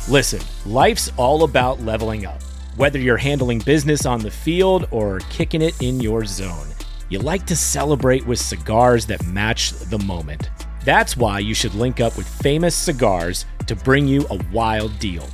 Listen, life's all about leveling up. Whether you're handling business on the field or kicking it in your zone, you like to celebrate with cigars that match the moment. That's why you should link up with Famous Cigars to bring you a wild deal.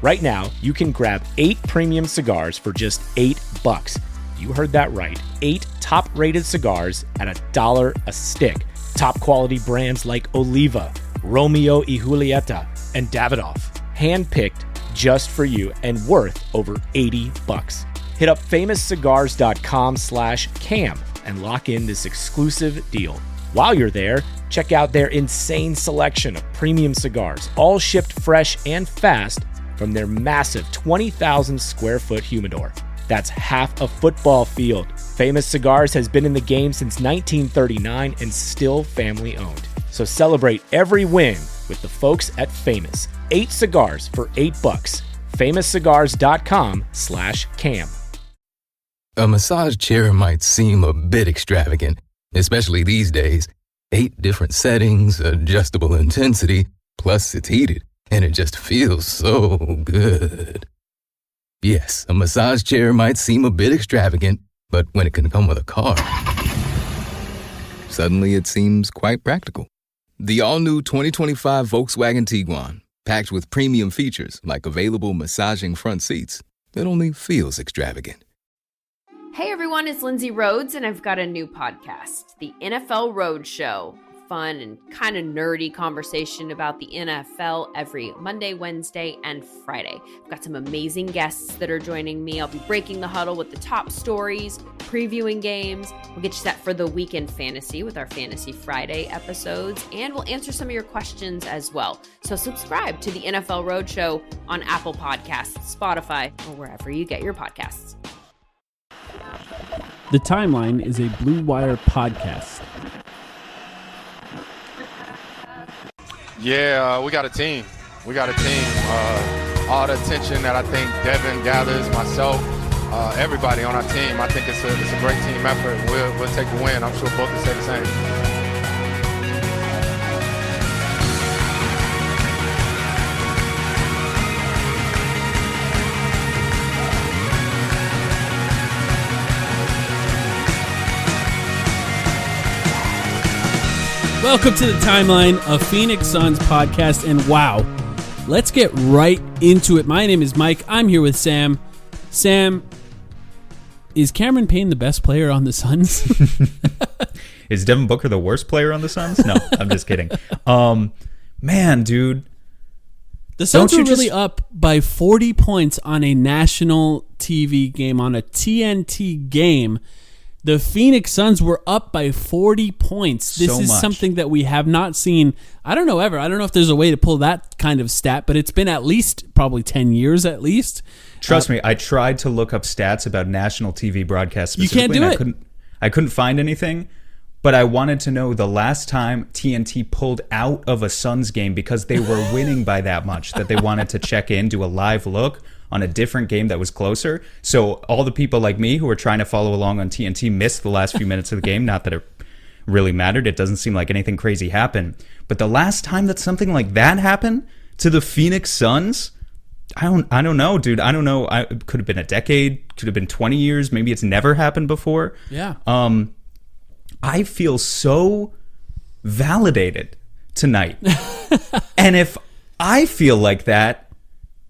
Right now, you can grab 8 premium cigars for just $8. You heard that right. 8 top-rated cigars at $1 a stick. Top quality brands like Oliva, Romeo y Julieta, and Davidoff. Handpicked just for you and worth over $80. Hit up famouscigars.com/cam and lock in this exclusive deal. While you're there, check out their insane selection of premium cigars, all shipped fresh and fast from their massive 20,000 square foot humidor. That's half a football field. Famous Cigars has been in the game since 1939 and still family owned. So celebrate every win with the folks at Famous. 8 cigars for $8. famouscigars.com/cam. A massage chair might seem a bit extravagant, especially these days. 8 different settings, adjustable intensity, plus it's heated, and it just feels so good. Yes, a massage chair might seem a bit extravagant, but when it can come with a car, suddenly it seems quite practical. The all-new 2025 Volkswagen Tiguan, packed with premium features like available massaging front seats, it only feels extravagant. Hey everyone, it's Lindsay Rhodes, and I've got a new podcast, The NFL Road Show. Fun and kind of nerdy conversation about the NFL every Monday, Wednesday, and Friday. I've got some amazing guests that are joining me. I'll be breaking the huddle with the top stories, previewing games. We'll get you set for the weekend fantasy with our Fantasy Friday episodes, and we'll answer some of your questions as well. So subscribe to the NFL Road Show on Apple Podcasts, Spotify, or wherever you get your podcasts. The Timeline is a Blue Wire podcast. Yeah, we got a team. All the attention that I think Devin gathers, myself, everybody on our team, I think it's a great team effort. We'll take the win. I'm sure both will say the same. Welcome to the Timeline, a Phoenix Suns podcast, and wow, let's get right into it. My name is Mike. I'm here with Sam. Sam, is Cameron Payne the best player on the Suns? Is Devin Booker the worst player on the Suns? No, I'm just kidding. Man, dude. The Suns were really up by 40 points on a national TV game, on a TNT game. The Phoenix Suns were up by 40 points. This is something that we have not seen, I don't know, ever. I don't know if there's a way to pull that kind of stat, but it's been at least probably 10 years at least. Trust me, I tried to look up stats about national TV broadcasts specifically. You can't do it. I couldn't find anything, but I wanted to know the last time TNT pulled out of a Suns game because they were winning by that much that they wanted to check in, do a live look on a different game that was closer. So all the people like me who were trying to follow along on TNT missed the last few minutes of the game. Not that it really mattered. It doesn't seem like anything crazy happened. But the last time that something like that happened to the Phoenix Suns, I don't know, dude. I don't know. It could have been a decade, could have been 20 years. Maybe it's never happened before. Yeah. I feel so validated tonight. And if I feel like that,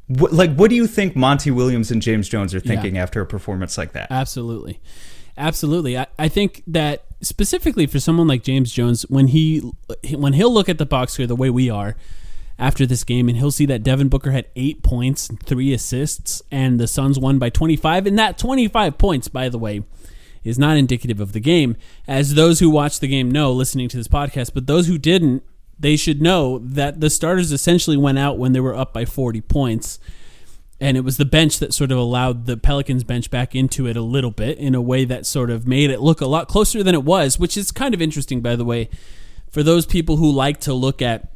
what do you think Monty Williams and James Jones are thinking after a performance like that? Absolutely. I think that specifically for someone like James Jones, when he'll look at the box score the way we are after this game, and he'll see that Devin Booker had 8 points and 3 assists, and the Suns won by 25, and that 25 points, by the way, is not indicative of the game, as those who watched the game know listening to this podcast, but those who didn't, they should know that the starters essentially went out when they were up by 40 points, and it was the bench that sort of allowed the Pelicans bench back into it a little bit in a way that sort of made it look a lot closer than it was, which is kind of interesting, by the way, for those people who like to look at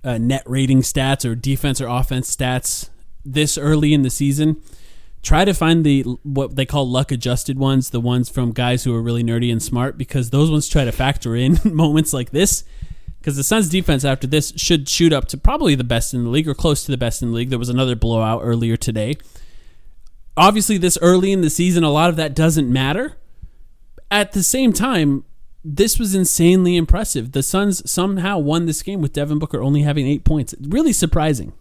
net rating stats or defense or offense stats this early in the season. Try to find what they call luck-adjusted ones, the ones from guys who are really nerdy and smart, because those ones try to factor in moments like this. because the Suns defense after this should shoot up to probably the best in the league or close to the best in the league. There was another blowout earlier today. Obviously, this early in the season, a lot of that doesn't matter. At the same time, this was insanely impressive. The Suns somehow won this game with Devin Booker only having 8 points. Really surprising.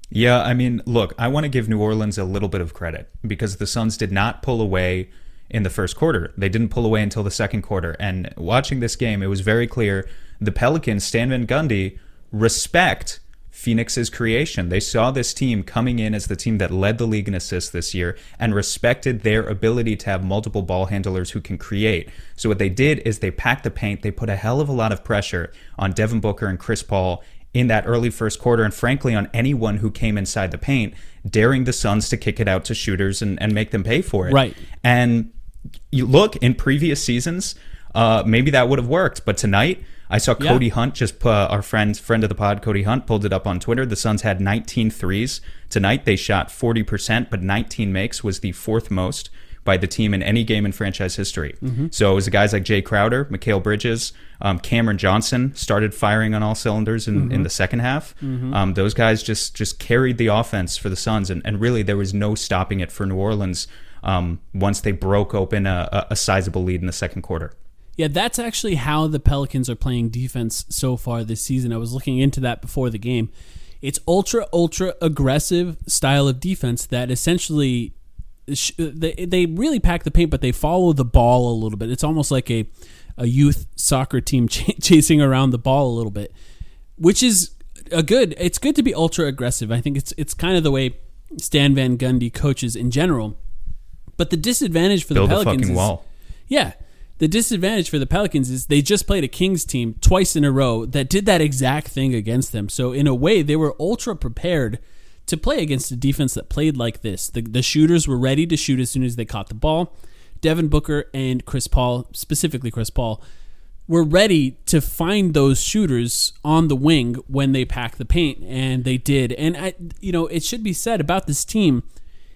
Yeah, I mean, look, I want to give New Orleans a little bit of credit because the Suns did not pull away in the first quarter. They didn't pull away until the second quarter. And watching this game, it was very clear the Pelicans, Stan Van Gundy, respect Phoenix's creation. They saw this team coming in as the team that led the league in assists this year and respected their ability to have multiple ball handlers who can create. So what they did is they packed the paint. They put a hell of a lot of pressure on Devin Booker and Chris Paul in that early first quarter, and frankly on anyone who came inside the paint, daring the Suns to kick it out to shooters and make them pay for it. Right. And you look, in previous seasons, maybe that would have worked. But tonight, I saw Cody Hunt, our friend of the pod, Cody Hunt, pulled it up on Twitter. The Suns had 19 threes. Tonight, they shot 40%, but 19 makes was the fourth most by the team in any game in franchise history. So it was the guys like Jay Crowder, Mikal Bridges, Cameron Johnson started firing on all cylinders in the second half. Those guys just carried the offense for the Suns, and really there was no stopping it for New Orleans once they broke open a sizable lead in the second quarter. Yeah, that's actually how the Pelicans are playing defense so far this season. I was looking into that before the game. It's ultra aggressive style of defense that essentially they really pack the paint, but they follow the ball a little bit. It's almost like a youth soccer team chasing around the ball a little bit, which is it's good to be ultra aggressive. I think it's kind of the way Stan Van Gundy coaches in general. But the disadvantage for the Pelicans build a fucking wall. Yeah. The disadvantage for the Pelicans is they just played a Kings team twice in a row that did that exact thing against them. So in a way, they were ultra prepared to play against a defense that played like this. The shooters were ready to shoot as soon as they caught the ball. Devin Booker and Chris Paul, specifically Chris Paul, were ready to find those shooters on the wing when they packed the paint, and they did. And it should be said about this team,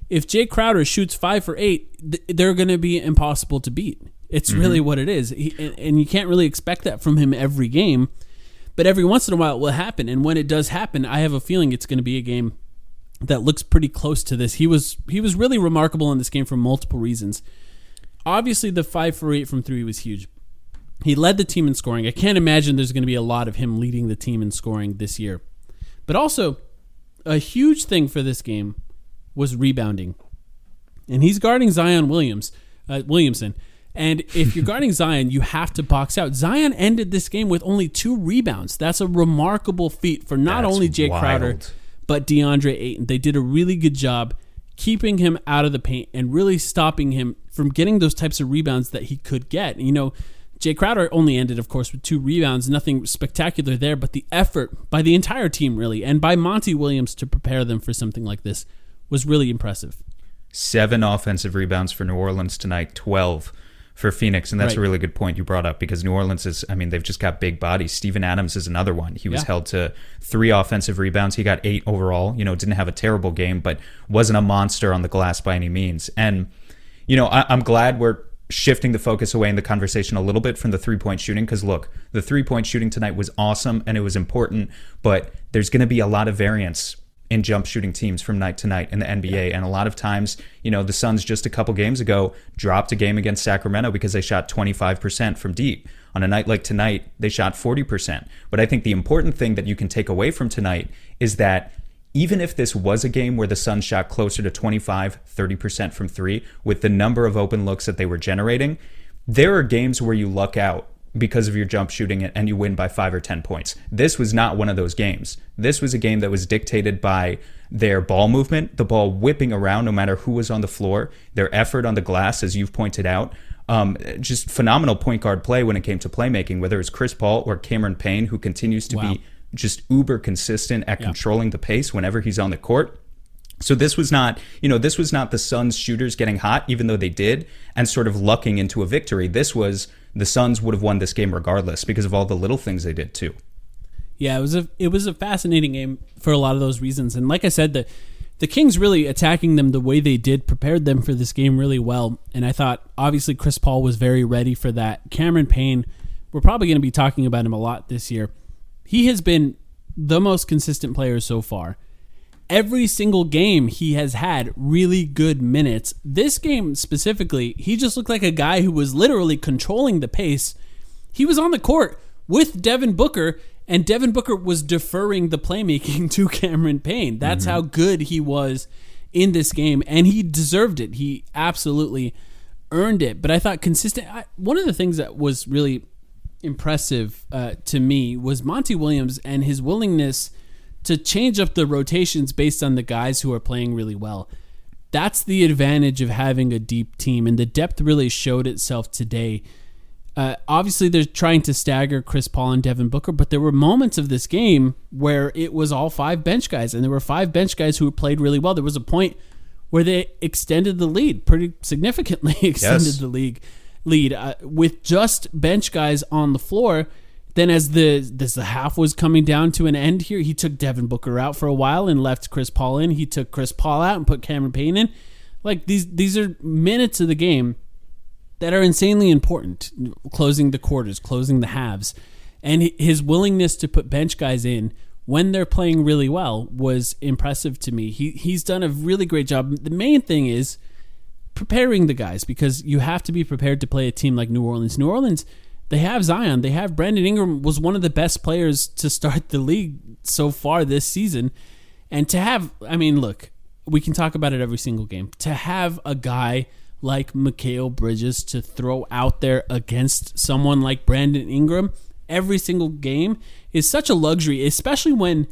if Jay Crowder shoots 5 for 8, they're going to be impossible to beat. It's really what it is. And you can't really expect that from him every game, but every once in a while it will happen. And when it does happen, I have a feeling it's going to be a game that looks pretty close to this. He was really remarkable in this game for multiple reasons. Obviously, the 5 for 8 from 3 was huge. He led the team in scoring. I can't imagine there's going to be a lot of him leading the team in scoring this year. But also, a huge thing for this game was rebounding. And he's guarding Zion Williamson. And if you're guarding Zion, you have to box out. Zion ended this game with only 2 rebounds. That's a remarkable feat for not only Jay Crowder, but DeAndre Ayton. They did a really good job keeping him out of the paint and really stopping him from getting those types of rebounds that he could get. Jay Crowder only ended, of course, with 2 rebounds. Nothing spectacular there, but the effort by the entire team, really, and by Monty Williams to prepare them for something like this was really impressive. 7 offensive rebounds for New Orleans tonight, 12 for Phoenix, and that's a really good point you brought up because New Orleans they've just got big bodies. Steven Adams is another one. He was held to 3 offensive rebounds. He got 8 overall. Didn't have a terrible game, but wasn't a monster on the glass by any means. And, I'm glad we're shifting the focus away in the conversation a little bit from the 3-point shooting because, look, the 3-point shooting tonight was awesome and it was important, but there's going to be a lot of variance in jump shooting teams from night to night in the NBA. And a lot of times, the Suns just a couple games ago dropped a game against Sacramento because they shot 25% from deep. On a night like tonight, they shot 40%. But I think the important thing that you can take away from tonight is that even if this was a game where the Suns shot closer to 25-30% from 3 with the number of open looks that they were generating, there are games where you luck out because of your jump shooting and you win by 5 or 10 points. This was not one of those games. This was a game that was dictated by their ball movement, the ball whipping around no matter who was on the floor, their effort on the glass, as you've pointed out. Just phenomenal point guard play when it came to playmaking, whether it's Chris Paul or Cameron Payne, who continues to be just uber consistent at controlling the pace whenever he's on the court. So this was not the Suns shooters getting hot, even though they did, and sort of lucking into a victory. This was the Suns would have won this game regardless because of all the little things they did too. Yeah, it was a fascinating game for a lot of those reasons. And like I said, the Kings really attacking them the way they did prepared them for this game really well. And I thought, obviously, Chris Paul was very ready for that. Cameron Payne, we're probably going to be talking about him a lot this year. he has been the most consistent player so far. Every single game he has had really good minutes. This game specifically, he just looked like a guy who was literally controlling the pace. He was on the court with Devin Booker, and Devin Booker was deferring the playmaking to Cameron Payne. That's how good he was in this game, and he deserved it. He absolutely earned it. But I thought one of the things that was really impressive to me was Monty Williams and his willingness to change up the rotations based on the guys who are playing really well. That's the advantage of having a deep team, and the depth really showed itself today. Obviously, they're trying to stagger Chris Paul and Devin Booker, but there were moments of this game where it was all 5 bench guys, and there were 5 bench guys who played really well. There was a point where they extended the lead, pretty significantly extended the lead with just bench guys on the floor. Then as the half was coming down to an end here, he took Devin Booker out for a while and left Chris Paul in. He took Chris Paul out and put Cameron Payne in. Like these are minutes of the game that are insanely important, closing the quarters, closing the halves. And his willingness to put bench guys in when they're playing really well was impressive to me. He's done a really great job. The main thing is preparing the guys, because you have to be prepared to play a team like New Orleans. New Orleans, they have Zion. They have Brandon Ingram, was one of the best players to start the league so far this season. And to have, look, we can talk about it every single game. To have a guy like Mikal Bridges to throw out there against someone like Brandon Ingram every single game is such a luxury, especially when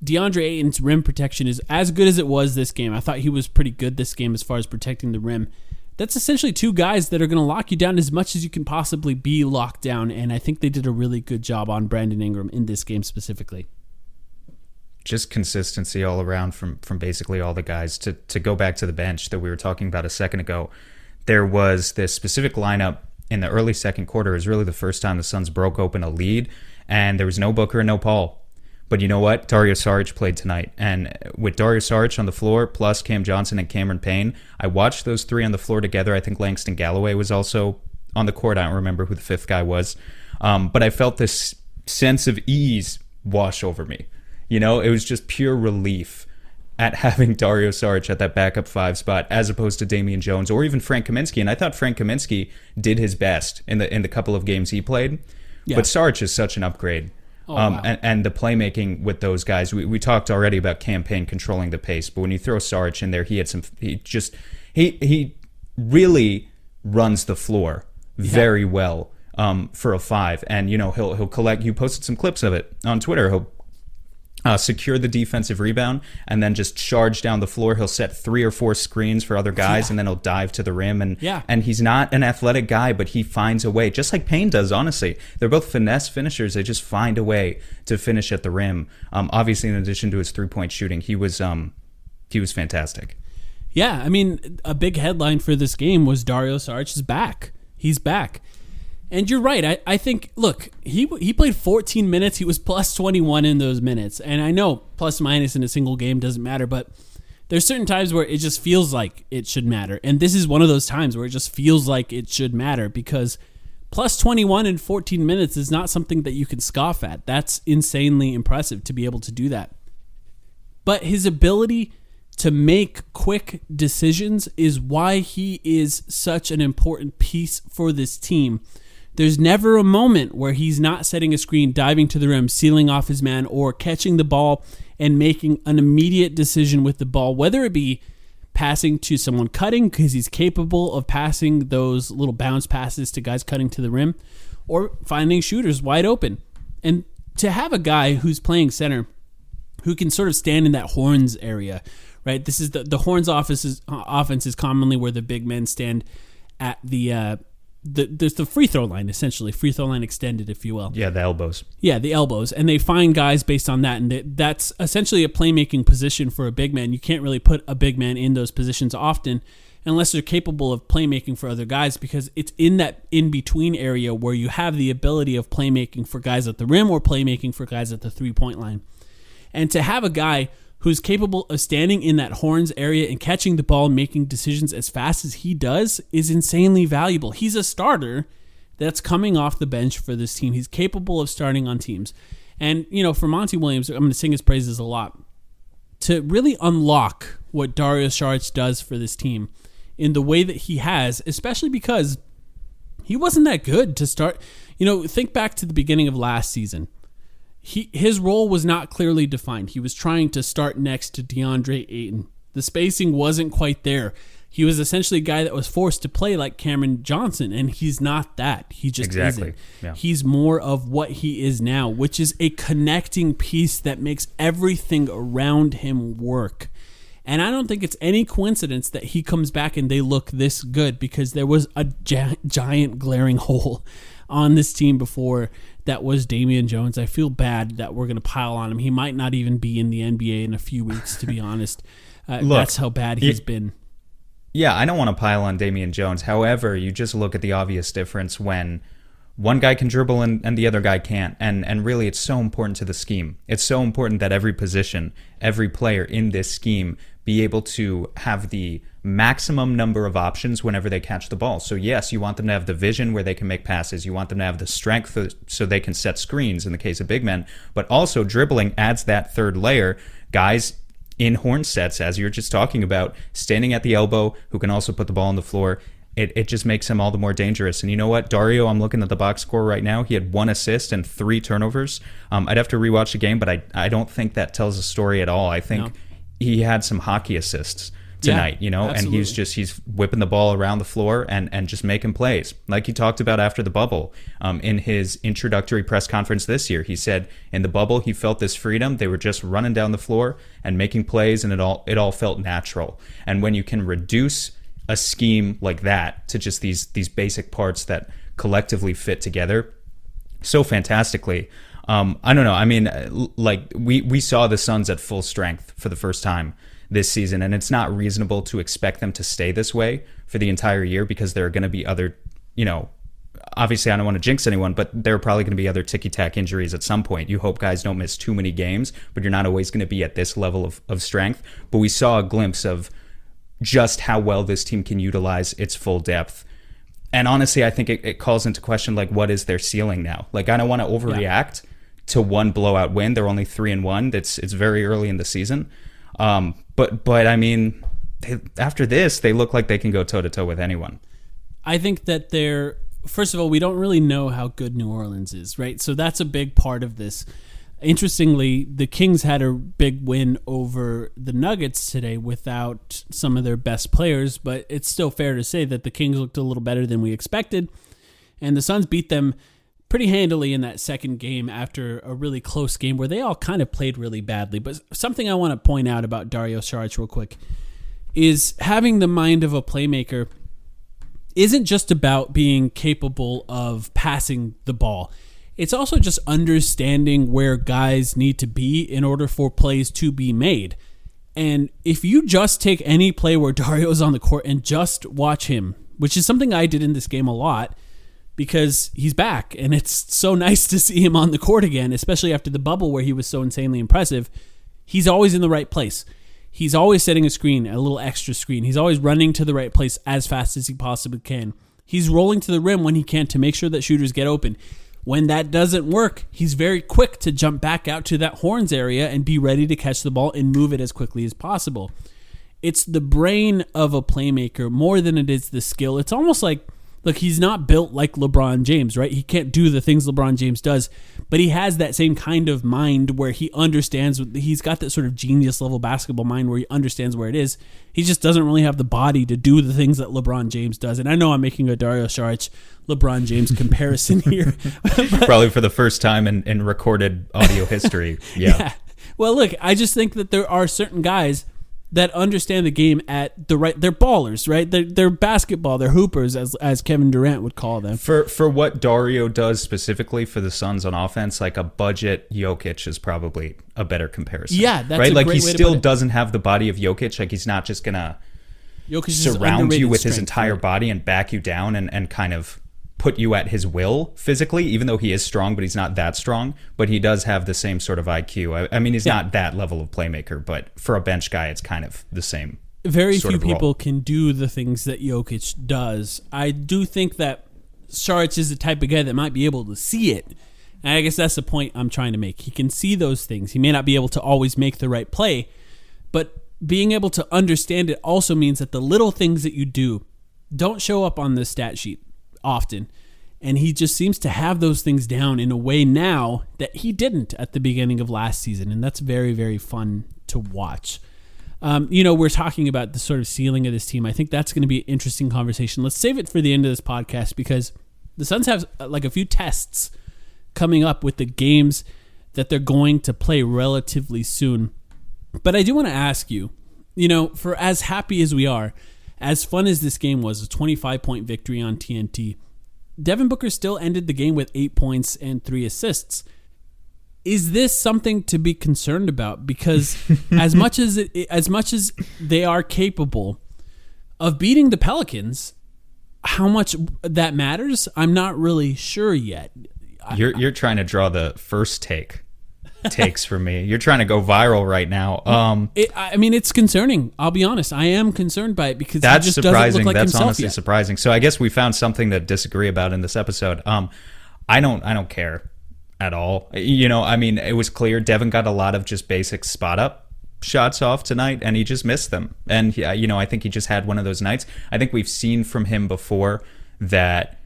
DeAndre Ayton's rim protection is as good as it was this game. I thought he was pretty good this game as far as protecting the rim. That's essentially 2 guys that are going to lock you down as much as you can possibly be locked down, and I think they did a really good job on Brandon Ingram in this game specifically. Just consistency all around from basically all the guys. To go back to the bench that we were talking about a second ago, there was this specific lineup in the early second quarter. It was really the first time the Suns broke open a lead, and there was no Booker and no Paul. But you know what? Dario Saric played tonight. And with Dario Saric on the floor, plus Cam Johnson and Cameron Payne, I watched those 3 on the floor together. I think Langston Galloway was also on the court. I don't remember who the 5th guy was. But I felt this sense of ease wash over me. You know, it was just pure relief at having Dario Saric at that backup 5 spot, as opposed to Damian Jones or even Frank Kaminsky. And I thought Frank Kaminsky did his best in the couple of games he played. Yeah. But Saric is such an upgrade. Oh, wow. And the playmaking with those guys, we talked already about Cam Payne controlling the pace, but when you throw Saric in there, he really runs the floor very well for a 5. And he'll collect. You posted some clips of it on Twitter. He'll secure the defensive rebound and then just charge down the floor. He'll set 3 or 4 screens for other guys, and then he'll dive to the rim. And he's not an athletic guy, but he finds a way, just like Payne does, honestly. They're both finesse finishers. They just find a way to finish at the rim. Obviously, in addition to his 3-point shooting, he was fantastic. Yeah, a big headline for this game was Dario Saric is back. He's back. And you're right. I think, look, he played 14 minutes. He was plus 21 in those minutes. And I know plus minus in a single game doesn't matter, but there's certain times where it just feels like it should matter. And this is one of those times where it just feels like it should matter, because plus 21 in 14 minutes is not something that you can scoff at. That's insanely impressive to be able to do that. But his ability to make quick decisions is why he is such an important piece for this team. There's never a moment where he's not setting a screen, diving to the rim, sealing off his man, or catching the ball and making an immediate decision with the ball, whether it be passing to someone cutting, because he's capable of passing those little bounce passes to guys cutting to the rim, or finding shooters wide open. And to have a guy who's playing center who can sort of stand in that horns area, right? This is the horns offense is commonly where the big men stand at there's the free throw line, essentially, free throw line extended, if you will. Yeah, the elbows. Yeah, the elbows. And they find guys based on that. And that's essentially a playmaking position for a big man. You can't really put a big man in those positions often unless they're capable of playmaking for other guys, because it's in that in-between area where you have the ability of playmaking for guys at the rim or playmaking for guys at the three-point line. And to have a guy who's capable of standing in that horns area and catching the ball and making decisions as fast as he does is insanely valuable. He's a starter that's coming off the bench for this team. He's capable of starting on teams. And, for Monty Williams, I'm going to sing his praises a lot. To really unlock what Dario Saric does for this team in the way that he has, especially because he wasn't that good to start. Think back to the beginning of last season. His role was not clearly defined. He was trying to start next to DeAndre Ayton. The spacing wasn't quite there. He was essentially a guy that was forced to play like Cameron Johnson, and he's not that. He just isn't. Yeah. He's more of what he is now, which is a connecting piece that makes everything around him work. And I don't think it's any coincidence that he comes back and they look this good, because there was a giant glaring hole on this team before that was Damian Jones. I feel bad that we're going to pile on him. He might not even be in the NBA in a few weeks, to be honest. That's how bad he's been. Yeah, I don't want to pile on Damian Jones. However, you just look at the obvious difference when one guy can dribble and the other guy can't. And really, it's so important to the scheme. It's so important that every position, every player in this scheme be able to have the maximum number of options whenever they catch the ball. So yes, you want them to have the vision where they can make passes. You want them to have the strength so they can set screens in the case of big men. But also dribbling adds that third layer. Guys in horn sets, as you're just talking about, standing at the elbow, who can also put the ball on the floor. It just makes him all the more dangerous. And you know what? Dario, I'm looking at the box score right now. He had 1 assist and 3 turnovers. I'd have to rewatch the game, but I don't think that tells a story at all. I think he had some hockey assists tonight, absolutely. And he's whipping the ball around the floor and just making plays. Like he talked about after the bubble, in his introductory press conference this year, he said in the bubble he felt this freedom. They were just running down the floor and making plays, and it all felt natural. And when you can reduce a scheme like that to just these basic parts that collectively fit together so fantastically, I don't know. I mean, like we saw the Suns at full strength for the first time this season, and it's not reasonable to expect them to stay this way for the entire year, because there are going to be other, obviously I don't want to jinx anyone, but there are probably going to be other ticky-tack injuries at some point. You hope guys don't miss too many games, but you're not always going to be at this level of strength. But we saw a glimpse of just how well this team can utilize its full depth. And honestly, I think it calls into question, like, what is their ceiling now? Like, I don't want to overreact to one blowout win. They're only 3-1. It's very early in the season. But I mean, after this, they look like they can go toe-to-toe with anyone. I think that first of all, we don't really know how good New Orleans is, right? So that's a big part of this. Interestingly, the Kings had a big win over the Nuggets today without some of their best players, but it's still fair to say that the Kings looked a little better than we expected, and the Suns beat them pretty handily in that second game after a really close game where they all kind of played really badly. But something I want to point out about Dario Saric real quick is having the mind of a playmaker isn't just about being capable of passing the ball. It's also just understanding where guys need to be in order for plays to be made. And if you just take any play where Dario's on the court and just watch him, which is something I did in this game a lot because he's back and it's so nice to see him on the court again, especially after the bubble where he was so insanely impressive. He's always in the right place. He's always setting a screen, a little extra screen. He's always running to the right place as fast as he possibly can. He's rolling to the rim when he can to make sure that shooters get open. When that doesn't work, he's very quick to jump back out to that horns area and be ready to catch the ball and move it as quickly as possible. It's the brain of a playmaker more than it is the skill. It's almost like, look, he's not built like LeBron James, right? He can't do the things LeBron James does, but he has that same kind of mind where he understands, he's got that sort of genius level basketball mind where he understands where it is. He just doesn't really have the body to do the things that LeBron James does. And I know I'm making a Dario Saric LeBron James comparison here. Probably for the first time in recorded audio history. Yeah. Well, look, I just think that there are certain guys that understand the game at the right. They're ballers, right? They're basketball. They're hoopers, as Kevin Durant would call them. For what Dario does specifically for the Suns on offense, like a budget Jokic is probably a better comparison. Yeah, that's right. A like great he way to still put it. doesn't have the body of Jokic. Like he's not just gonna surround you with his entire body and back you down and kind of put you at his will physically, even though he is strong, but he's not that strong. But he does have the same sort of IQ. I mean, he's not that level of playmaker, but for a bench guy, it's kind of the same. Very sort few of role. people can do the things that Jokic does. I do think that Saric is the type of guy that might be able to see it And I guess that's the point I'm trying to make. He can see those things. He may not be able to always make the right play, but being able to understand it also means that the little things that you do don't show up on the stat sheet often. And he just seems to have those things down in a way now that he didn't at the beginning of last season. And that's very, very fun to watch. We're talking about the sort of ceiling of this team. I think that's going to be an interesting conversation. Let's save it for the end of this podcast because the Suns have like a few tests coming up with the games that they're going to play relatively soon. But I do want to ask you, for as happy as we are, as fun as this game was, a 25-point victory on TNT, Devin Booker still ended the game with 8 points and 3 assists. Is this something to be concerned about? Because as much as they are capable of beating the Pelicans, how much that matters, I'm not really sure yet. You're trying to draw the first takes for me. You're trying to go viral right now. It's concerning. I'll be honest. I am concerned by it because that's he just surprising. Doesn't look like that's himself honestly yet. surprising. So I guess we found something to disagree about in this episode. I don't care at all. It was clear Devin got a lot of just basic spot up shots off tonight, and he just missed them. And I think he just had one of those nights. I think we've seen from him before that.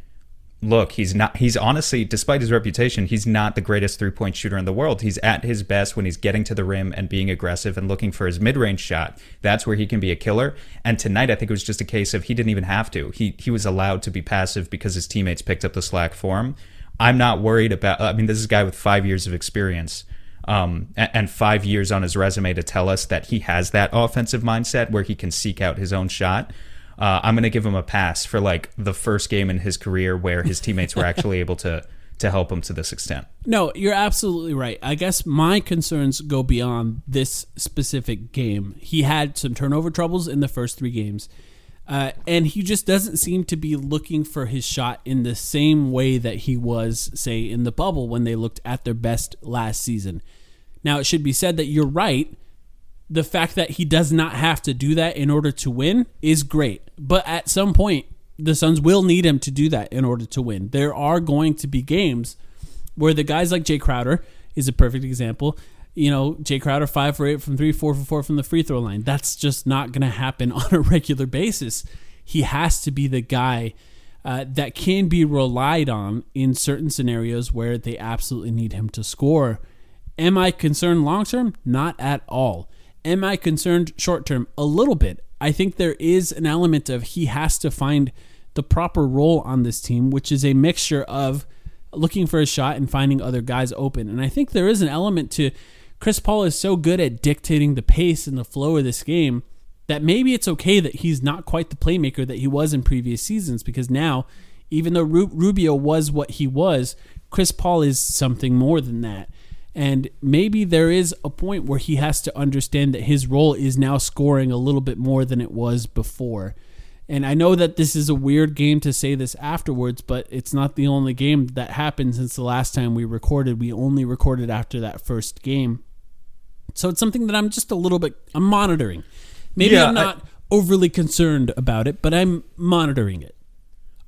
Look, he's honestly, despite his reputation, he's not the greatest three-point shooter in the world. He's at his best when he's getting to the rim and being aggressive and looking for his mid-range shot. That's where he can be a killer. And tonight, I think it was just a case of he didn't even have to. He was allowed to be passive because his teammates picked up the slack for him. I'm not worried about, this is a guy with 5 years of experience and 5 years on his resume to tell us that he has that offensive mindset where he can seek out his own shot. I'm going to give him a pass for like the first game in his career where his teammates were actually able to help him to this extent. No, you're absolutely right. I guess my concerns go beyond this specific game. He had some turnover troubles in the first 3 games, and he just doesn't seem to be looking for his shot in the same way that he was, say, in the bubble when they looked at their best last season. Now, it should be said that you're right. The fact that he does not have to do that in order to win is great. But at some point, the Suns will need him to do that in order to win. There are going to be games where the guys like Jay Crowder is a perfect example. Jay Crowder 5 for 8 from 3, 4 for 4 from the free throw line. That's just not going to happen on a regular basis. He has to be the guy that can be relied on in certain scenarios where they absolutely need him to score. Am I concerned long term? Not at all. Am I concerned short term? A little bit. I think there is an element of he has to find the proper role on this team, which is a mixture of looking for a shot and finding other guys open. And I think there is an element to Chris Paul is so good at dictating the pace and the flow of this game that maybe it's okay that he's not quite the playmaker that he was in previous seasons, because now, even though Rubio was what he was, Chris Paul is something more than that. And maybe there is a point where he has to understand that his role is now scoring a little bit more than it was before. And I know that this is a weird game to say this afterwards, but it's not the only game that happened since the last time we recorded. We only recorded after that first game. So it's something that I'm monitoring. Maybe I'm not overly concerned about it, but I'm monitoring it.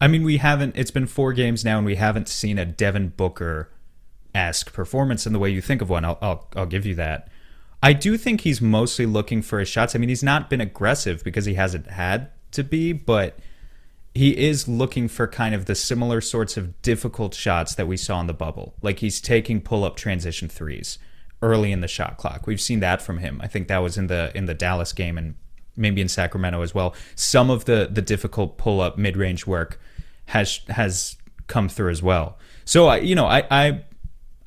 It's been 4 games now, and we haven't seen a Devin Booker-esque performance in the way you think of one. I'll give you that. I do think he's mostly looking for his shots. He's not been aggressive because he hasn't had to be, but he is looking for kind of the similar sorts of difficult shots that we saw in the bubble. Like he's taking pull-up transition threes early in the shot clock. We've seen that from him. I think that was in the Dallas game and maybe in Sacramento as well. Some of the difficult pull-up mid-range work has come through as well. So I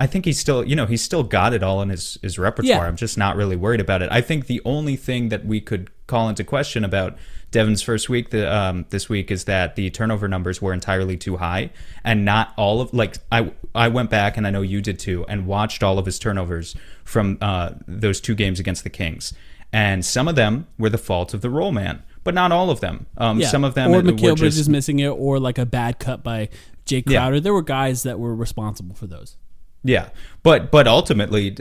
think he's still got it all in his repertoire. Yeah. I'm just not really worried about it. I think the only thing that we could call into question about Devin's first week this week is that the turnover numbers were entirely too high, and not all of I went back, and I know you did too, and watched all of his turnovers from those 2 games against the Kings, and some of them were the fault of the roll man, but not all of them. Some of them or Mikal Bridges missing it, or like a bad cut by Jay Crowder. Yeah. There were guys that were responsible for those. Yeah, but ultimately,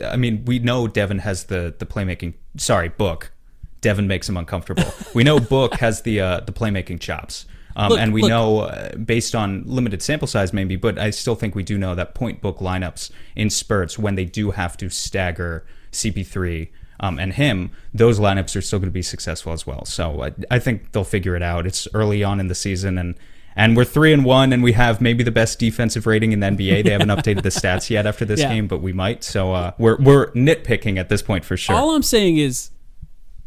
we know Devin has the playmaking. Sorry, Book. Devin makes him uncomfortable. We know Book has the playmaking chops. And we know, based on limited sample size maybe, but I still think we do know that point book lineups in spurts, when they do have to stagger CP3 and him, those lineups are still going to be successful as well. So I think they'll figure it out. It's early on in the season, and we're 3-1, and we have maybe the best defensive rating in the NBA. They haven't updated the stats yet after this game, but we might. So we're nitpicking at this point for sure. All I'm saying is,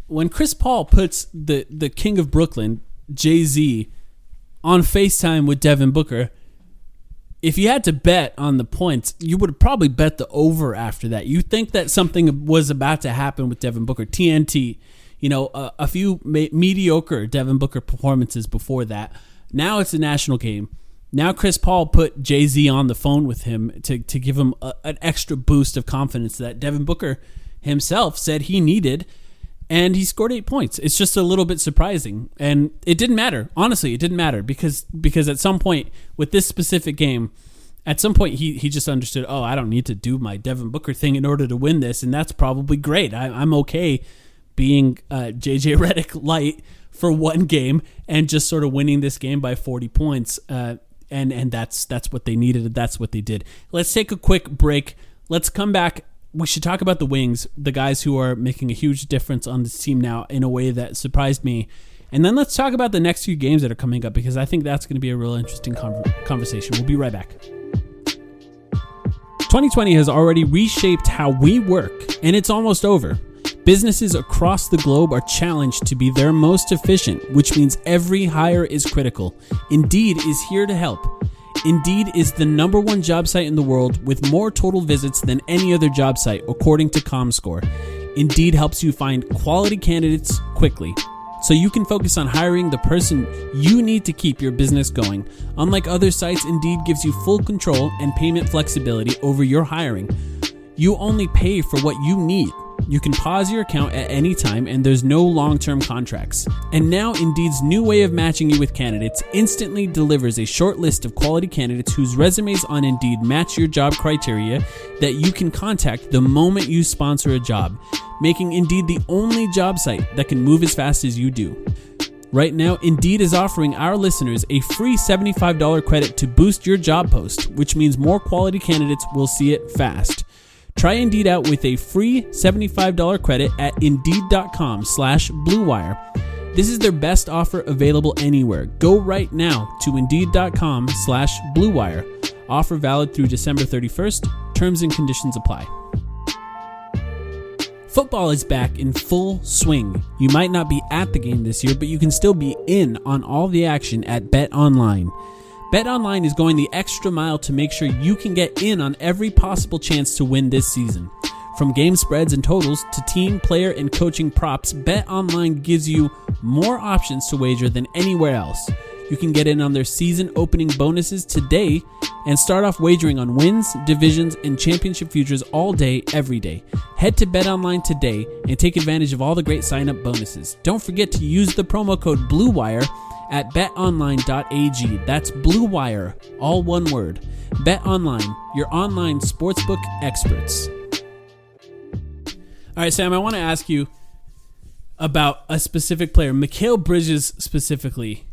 when Chris Paul puts the King of Brooklyn, Jay-Z, on FaceTime with Devin Booker, if you had to bet on the points, you would probably bet the over after that. You think that something was about to happen with Devin Booker. TNT, a few mediocre Devin Booker performances before that. Now it's a national game. Now Chris Paul put Jay-Z on the phone with him to give him an extra boost of confidence that Devin Booker himself said he needed. And he scored 8 points. It's just a little bit surprising. And it didn't matter. Honestly, it didn't matter because at some point with this specific game, at some point he just understood, I don't need to do my Devin Booker thing in order to win this. And that's probably great. I'm okay being JJ Redick light for one game and just sort of winning this game by 40 points. And that's what they needed. That's what they did. Let's take a quick break. Let's come back. We should talk about the wings, the guys who are making a huge difference on this team now in a way that surprised me. And then let's talk about the next few games that are coming up, because I think that's going to be a real interesting conversation. We'll be right back. 2020 has already reshaped how we work, and it's almost over. Businesses across the globe are challenged to be their most efficient, which means every hire is critical. Indeed is here to help. Indeed is the #1 job site in the world with more total visits than any other job site, according to ComScore. Indeed helps you find quality candidates quickly, so you can focus on hiring the person you need to keep your business going. Unlike other sites, Indeed gives you full control and payment flexibility over your hiring. You only pay for what you need. You can pause your account at any time, and there's no long-term contracts. And now Indeed's new way of matching you with candidates instantly delivers a short list of quality candidates whose resumes on Indeed match your job criteria that you can contact the moment you sponsor a job, making Indeed the only job site that can move as fast as you do. Right now, Indeed is offering our listeners a free $75 credit to boost your job post, which means more quality candidates will see it fast. Try Indeed out with a free $75 credit at Indeed.com/BlueWire. This is their best offer available anywhere. Go right now to Indeed.com/BlueWire. Offer valid through December 31st. Terms and conditions apply. Football is back in full swing. You might not be at the game this year, but you can still be in on all the action at BetOnline. BetOnline is going the extra mile to make sure you can get in on every possible chance to win this season. From game spreads and totals to team, player, and coaching props, BetOnline gives you more options to wager than anywhere else. You can get in on their season opening bonuses today and start off wagering on wins, divisions, and championship futures all day, every day. Head to BetOnline today and take advantage of all the great sign-up bonuses. Don't forget to use the promo code BlueWire at betonline.ag. That's Blue Wire, all one word. BetOnline, your online sportsbook experts. All right, Sam, I want to ask you about a specific player, Mikal Bridges specifically.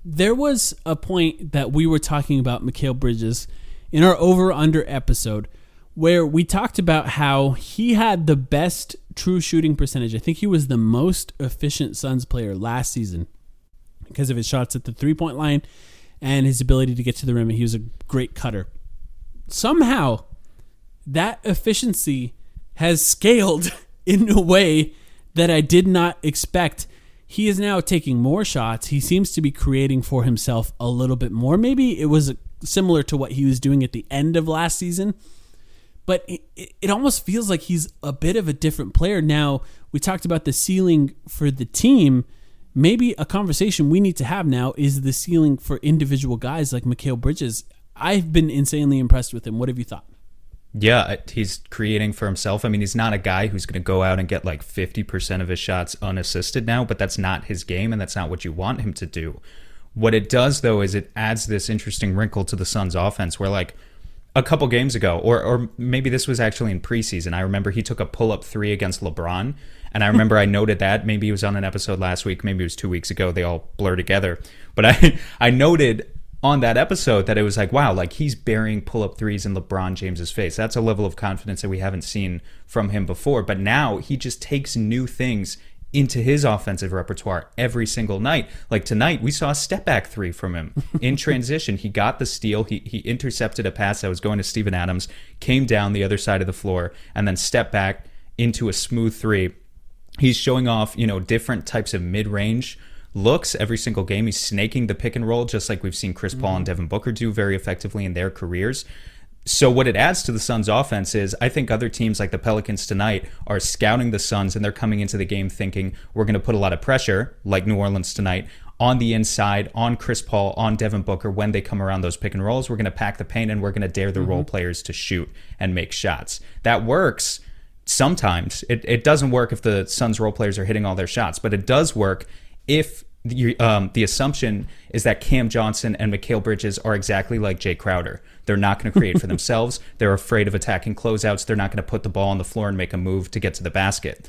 There was a point that we were talking about Mikal Bridges in our over-under episode where we talked about how he had the best true shooting percentage. I think he was the most efficient Suns player last season, because of his shots at the three-point line and his ability to get to the rim. He was a great cutter. Somehow, that efficiency has scaled in a way that I did not expect. He is now taking more shots. He seems to be creating for himself a little bit more. Maybe it was similar to what he was doing at the end of last season, but it almost feels like he's a bit of a different player now. We talked about the ceiling for the team. Maybe a conversation we need to have now is the ceiling for individual guys like Mikal Bridges. I've been insanely impressed with him. What have you thought? Yeah, he's creating for himself. I mean, he's not a guy who's going to go out and get like 50% of his shots unassisted now, but that's not his game, and that's not what you want him to do. What it does, though, is it adds this interesting wrinkle to the Suns' offense where, like, a couple games ago, or maybe this was actually in preseason, I remember he took a pull-up three against LeBron, And I remember I noted that. Maybe it was on an episode last week. Maybe it was 2 weeks ago. They all blur together. But I noted on that episode that it was like, wow, like he's burying pull-up threes in LeBron James's face. That's a level of confidence that we haven't seen from him before. But now he just takes new things into his offensive repertoire every single night. Like tonight, we saw a step back three from him in transition. He got the steal. He intercepted a pass that was going to Steven Adams, came down the other side of the floor, and then stepped back into a smooth three. He's showing off, different types of mid-range looks every single game. He's snaking the pick and roll, just like we've seen Chris Paul and Devin Booker do very effectively in their careers. So what it adds to the Suns offense is I think other teams like the Pelicans tonight are scouting the Suns, and they're coming into the game thinking we're going to put a lot of pressure, like New Orleans tonight, on the inside, on Chris Paul, on Devin Booker when they come around those pick and rolls. We're going to pack the paint, and we're going to dare the role players to shoot and make shots. That works sometimes. It doesn't work if the Suns role players are hitting all their shots, but it does work if the assumption is that Cam Johnson and Mikal Bridges are exactly like Jay Crowder. They're not going to create for themselves. They're afraid of attacking closeouts. They're not going to put the ball on the floor and make a move to get to the basket.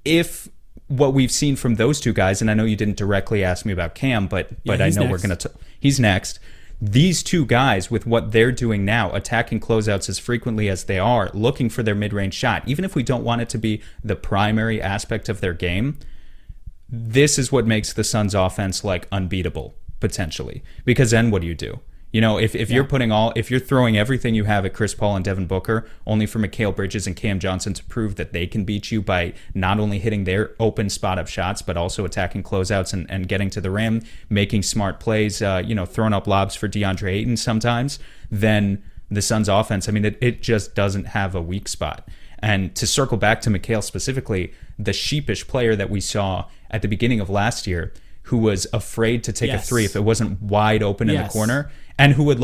If what we've seen from those two guys, and I know you didn't directly ask me about Cam, but I know we're going to... He's next. These two guys, with what they're doing now, attacking closeouts as frequently as they are, looking for their mid-range shot, even if we don't want it to be the primary aspect of their game, this is what makes the Suns offense like unbeatable potentially. Because then what do you do? If you're throwing everything you have at Chris Paul and Devin Booker, only for Mikal Bridges and Cam Johnson to prove that they can beat you by not only hitting their open spot up shots, but also attacking closeouts and getting to the rim, making smart plays, throwing up lobs for DeAndre Ayton sometimes, then the Suns offense, it just doesn't have a weak spot. And to circle back to Mikal specifically, the sheepish player that we saw at the beginning of last year, who was afraid to take a three if it wasn't wide open in the corner, and who would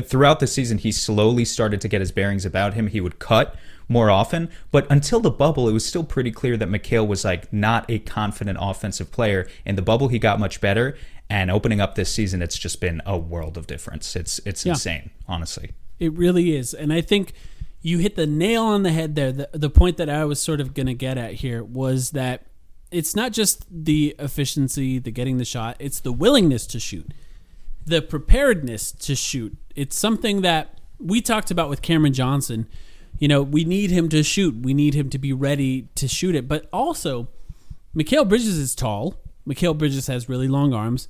throughout the season, he slowly started to get his bearings about him. He would cut more often, but until the bubble, it was still pretty clear that Mikal was not a confident offensive player. In the bubble, he got much better, and opening up this season, it's just been a world of difference. It's insane, honestly. It really is, and I think you hit the nail on the head there. The point that I was sort of going to get at here was that it's not just the efficiency, the getting the shot, it's the willingness to shoot, the preparedness to shoot. It's something that we talked about with Cameron Johnson. We need him to shoot. We need him to be ready to shoot it. But also, Mikal Bridges is tall. Mikal Bridges has really long arms.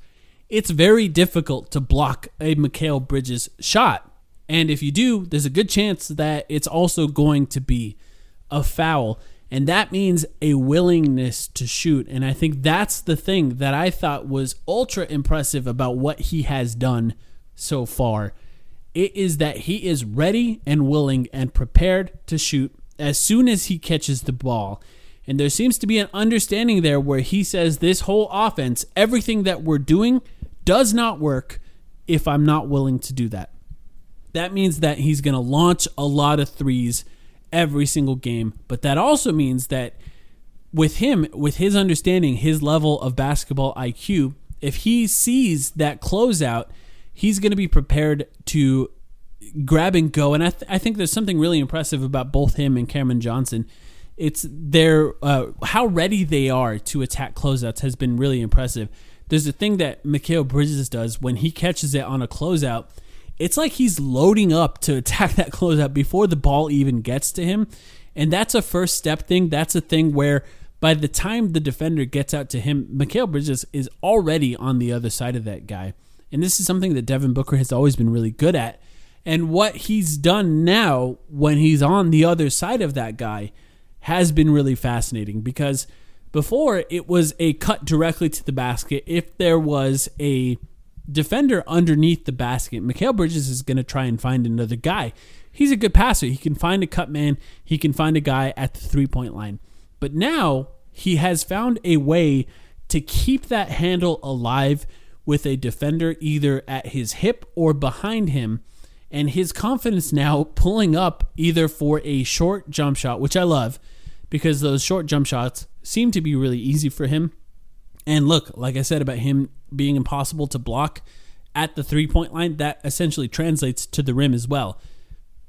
It's very difficult to block a Mikal Bridges shot. And if you do, there's a good chance that it's also going to be a foul. And that means a willingness to shoot. And I think that's the thing that I thought was ultra impressive about what he has done so far. It is that he is ready and willing and prepared to shoot as soon as he catches the ball. And there seems to be an understanding there where he says this whole offense, everything that we're doing does not work if I'm not willing to do that. That means that he's going to launch a lot of threes every single game. But that also means that with him, with his understanding, his level of basketball IQ, if he sees that closeout, he's going to be prepared to grab and go. And I think there's something really impressive about both him and Cameron Johnson. It's their how ready they are to attack closeouts has been really impressive. There's a thing that Mikal Bridges does when he catches it on a closeout. It's like he's loading up to attack that closeout before the ball even gets to him. And that's a first step thing. That's a thing where by the time the defender gets out to him, Mikal Bridges is already on the other side of that guy. And this is something that Devin Booker has always been really good at. And what he's done now when he's on the other side of that guy has been really fascinating, because before it was a cut directly to the basket. If there was a defender underneath the basket, Mikal Bridges is going to try and find another guy. He's a good passer. He can find a cut man. He can find a guy at the three-point line. But now he has found a way to keep that handle alive with a defender either at his hip or behind him. And his confidence now pulling up either for a short jump shot, which I love because those short jump shots seem to be really easy for him. And look, like I said about him being impossible to block at the three-point line, that essentially translates to the rim as well.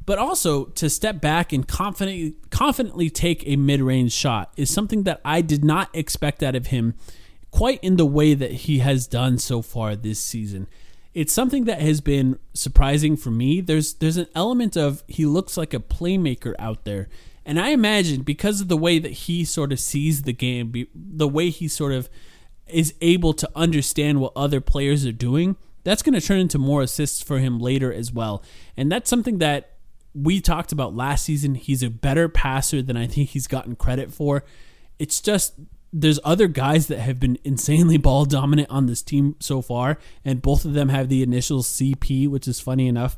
But also to step back and confidently take a mid-range shot is something that I did not expect out of him quite in the way that he has done so far this season. It's something that has been surprising for me. There's an element of he looks like a playmaker out there. And I imagine because of the way that he sort of sees the game, the way he sort of is able to understand what other players are doing, that's going to turn into more assists for him later as well. And that's something that we talked about last season. He's a better passer than I think he's gotten credit for. It's just there's other guys that have been insanely ball dominant on this team so far, and both of them have the initials CP, which is funny enough.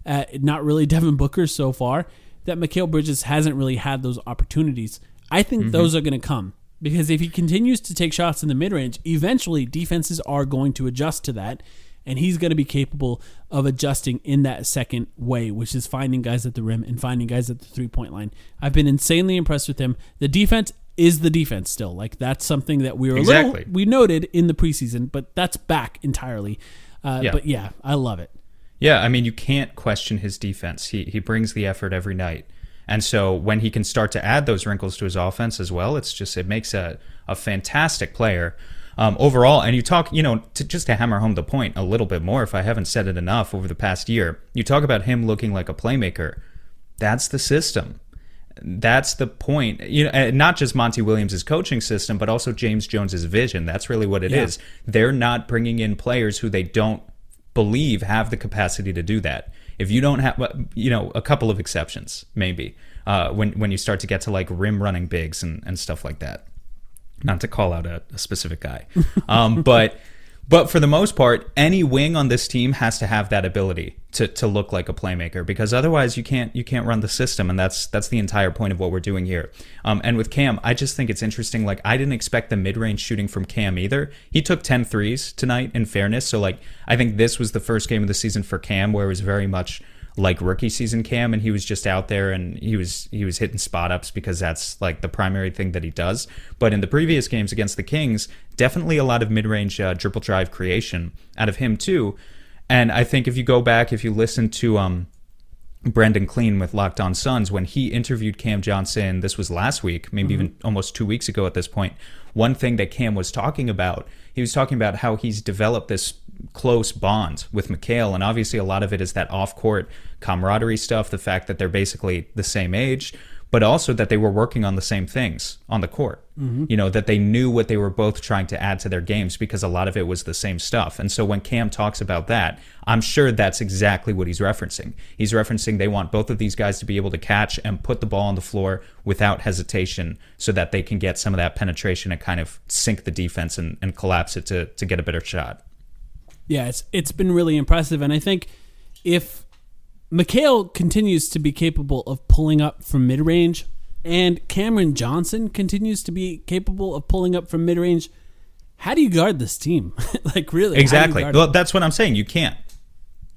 Not really Devin Booker so far, that Mikal Bridges hasn't really had those opportunities. I think those are going to come because if he continues to take shots in the mid-range, eventually defenses are going to adjust to that. And he's going to be capable of adjusting in that second way, which is finding guys at the rim and finding guys at the three-point line. I've been insanely impressed with him. The defense is the defense still. Like, that's something that we were we noted in the preseason, but that's back entirely. But yeah, I love it. Yeah, I mean, you can't question his defense. He brings the effort every night. And so when he can start to add those wrinkles to his offense as well, it makes a fantastic player. Overall, and you talk, just to hammer home the point a little bit more, if I haven't said it enough over the past year, you talk about him looking like a playmaker. That's the system. That's the point. Not just Monty Williams' coaching system, but also James Jones's vision. That's really what it is. They're not bringing in players who they don't believe have the capacity to do that. If you don't have, a couple of exceptions, maybe, when you start to get to like rim running bigs and stuff like that. Not to call out a specific guy. But for the most part, any wing on this team has to have that ability to look like a playmaker, because otherwise you can't run the system, and that's the entire point of what we're doing here. And with Cam, I just think it's interesting. Like, I didn't expect the mid-range shooting from Cam either. He took 10 threes tonight, in fairness. So like, I think this was the first game of the season for Cam where it was very much like rookie season Cam, and he was just out there and he was hitting spot ups because that's like the primary thing that he does. But in the previous games against the Kings, definitely a lot of mid-range dribble drive creation out of him too. And I think if you go back, if you listen to Brendan Clean with Locked On Suns, when he interviewed Cam Johnson, this was last week, maybe even almost 2 weeks ago at this point, one thing that Cam was talking about, he was talking about how he's developed this close bond with Mikal, and obviously a lot of it is that off-court camaraderie stuff, the fact that they're basically the same age, but also that they were working on the same things on the court. That they knew what they were both trying to add to their games because a lot of it was the same stuff. And so when Cam talks about that, I'm sure that's exactly what he's referencing. He's referencing they want both of these guys to be able to catch and put the ball on the floor without hesitation so that they can get some of that penetration and kind of sink the defense and collapse it to get a better shot. Yeah, it's been really impressive. And I think if Mikal continues to be capable of pulling up from mid-range and Cameron Johnson continues to be capable of pulling up from mid-range, how do you guard this team? Like, really? Exactly. Well, that's what I'm saying. You can't.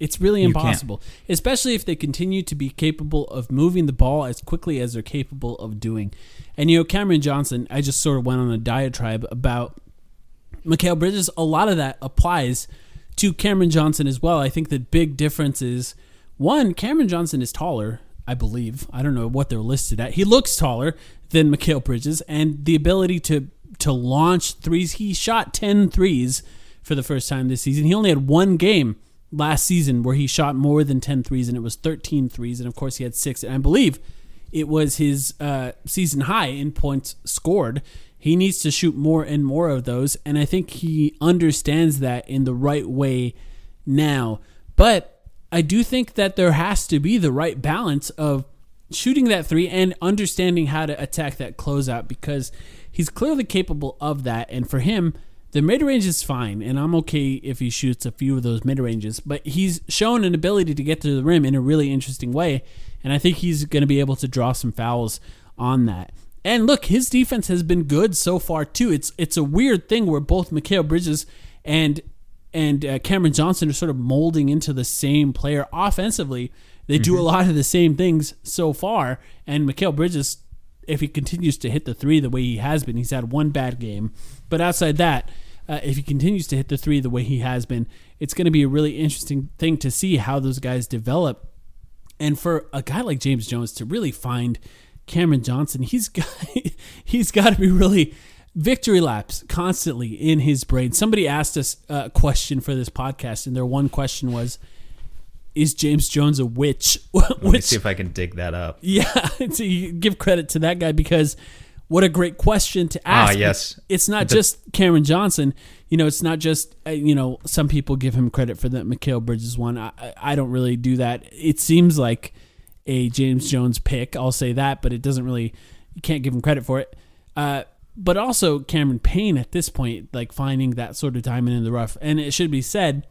It's really impossible, especially if they continue to be capable of moving the ball as quickly as they're capable of doing. And, Cameron Johnson, I just sort of went on a diatribe about Mikal Bridges. A lot of that applies to Cameron Johnson as well. I think the big difference is, one, Cameron Johnson is taller, I believe. I don't know what they're listed at. He looks taller than Mikal Bridges, and the ability to launch threes. He shot 10 threes for the first time this season. He only had one game last season where he shot more than 10 threes, and it was 13 threes, and of course he had 6. And I believe it was his season high in points scored. He needs to shoot more and more of those, and I think he understands that in the right way now. But I do think that there has to be the right balance of shooting that three and understanding how to attack that closeout, because he's clearly capable of that. And for him, the mid-range is fine, and I'm okay if he shoots a few of those mid-ranges, but he's shown an ability to get to the rim in a really interesting way, and I think he's going to be able to draw some fouls on that. And look, his defense has been good so far too. It's a weird thing where both Mikal Bridges and Cameron Johnson are sort of molding into the same player offensively. They do a lot of the same things so far, and Mikal Bridges, if he continues to hit the three the way he has been, he's had one bad game, but outside that, if he continues to hit the three the way he has been, it's going to be a really interesting thing to see how those guys develop. And for a guy like James Jones to really find Cameron Johnson, he's got to be really victory laps constantly in his brain. Somebody asked us a question for this podcast, and their one question was, is James Jones a witch? Let me see if I can dig that up. Yeah, so you give credit to that guy, because what a great question to ask. Yes. It's not just Cameron Johnson. It's not just, some people give him credit for that Mikal Bridges one. I don't really do that. It seems like a James Jones pick, I'll say that, but it doesn't really, you can't give him credit for it. But also Cameron Payne at this point, like finding that sort of diamond in the rough. And it should be said,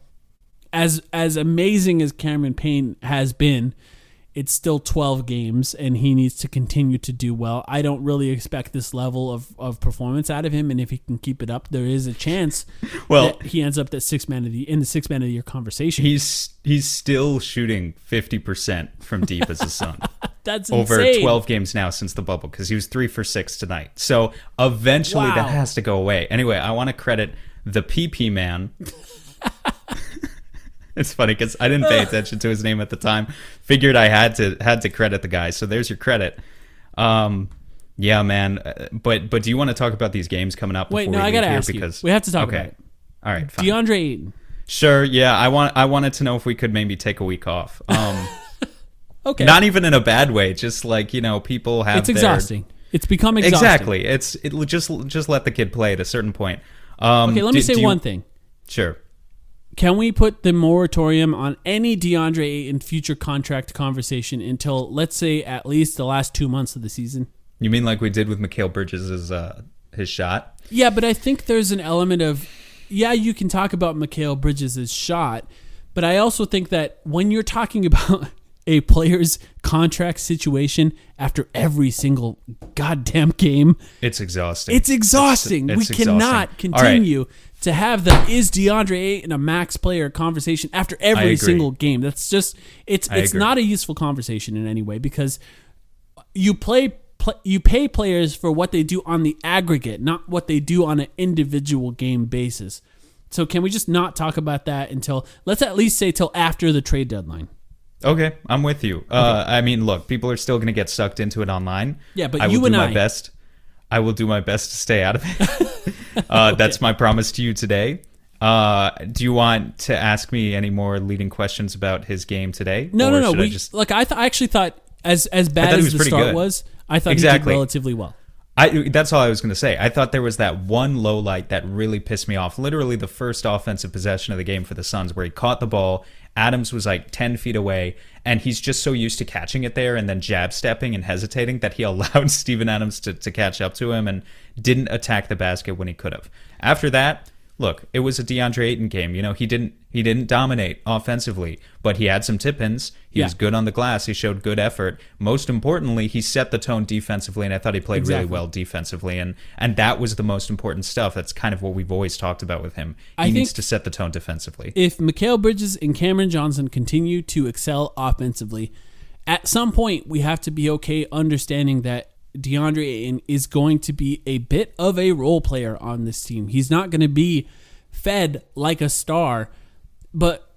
as amazing as Cameron Payne has been, it's still 12 games, and he needs to continue to do well. I don't really expect this level of performance out of him, and if he can keep it up, there is a chance that he ends up in the six man of the year conversation. He's still shooting 50% from deep as a Sun. That's over insane. 12 games now since the bubble, because he was 3 for 6 tonight. So eventually that has to go away. Anyway, I want to credit the PP man. It's funny because I didn't pay attention to his name at the time. Figured I had to credit the guy. So there's your credit. Yeah, man. But do you want to talk about these games coming up? Wait, no, I gotta ask you. We have to talk about it. All right, fine. DeAndre Ayton. Sure. Yeah, I wanted to know if we could maybe take a week off. Okay. Not even in a bad way. Just like, people have. It's exhausting. It's become exhausting. Exactly. Just let the kid play at a certain point. Okay, let me say one thing. Sure. Can we put the moratorium on any DeAndre Ayton future contract conversation until, let's say, at least the last 2 months of the season? You mean like we did with Mikal Bridges' his shot? Yeah, but I think there's an element of, you can talk about Mikal Bridges' shot, but I also think that when you're talking about a player's contract situation after every single goddamn game, it's exhausting. It's exhausting. We cannot continue to have the is DeAndre Ayton a max player conversation after every single game. That's just it's not a useful conversation in any way, because you pay players for what they do on the aggregate, not what they do on an individual game basis. So can we just not talk about that until, let's at least say till after the trade deadline? Okay, I'm with you. I mean, look, people are still going to get sucked into it online. Yeah, but I will do my best. I will do my best to stay out of it. Okay. That's my promise to you today. Do you want to ask me any more leading questions about his game today? No. I actually thought, as bad as the start was, I thought he did relatively well. That's all I was going to say. I thought there was that one low light that really pissed me off. Literally the first offensive possession of the game for the Suns, where he caught the ball. Adams was like 10 feet away, and he's just so used to catching it there and then jab stepping and hesitating that he allowed Steven Adams to catch up to him and didn't attack the basket when he could have. After that, look, it was a DeAndre Ayton game. He didn't dominate offensively, but he had some tip-ins. He was good on the glass. He showed good effort. Most importantly, he set the tone defensively, and I thought he played really well defensively, and that was the most important stuff. That's kind of what we've always talked about with him. He needs to set the tone defensively. If Mikal Bridges and Cameron Johnson continue to excel offensively, at some point we have to be okay understanding that DeAndre Ayton is going to be a bit of a role player on this team. He's not going to be fed like a star, but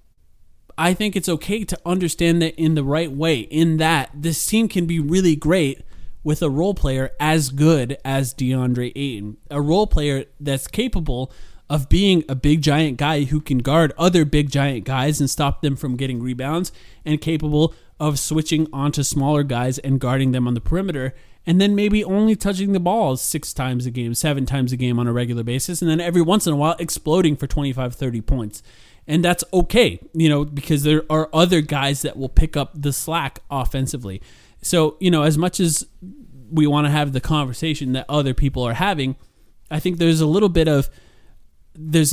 I think it's okay to understand that in the right way, in that this team can be really great with a role player as good as DeAndre Ayton, a role player that's capable of being a big giant guy who can guard other big giant guys and stop them from getting rebounds, and capable of switching onto smaller guys and guarding them on the perimeter, and then maybe only touching the ball 6 times a game, 7 times a game on a regular basis, and then every once in a while exploding for 25, 30 points. And that's okay, because there are other guys that will pick up the slack offensively. So, as much as we want to have the conversation that other people are having, I think there's an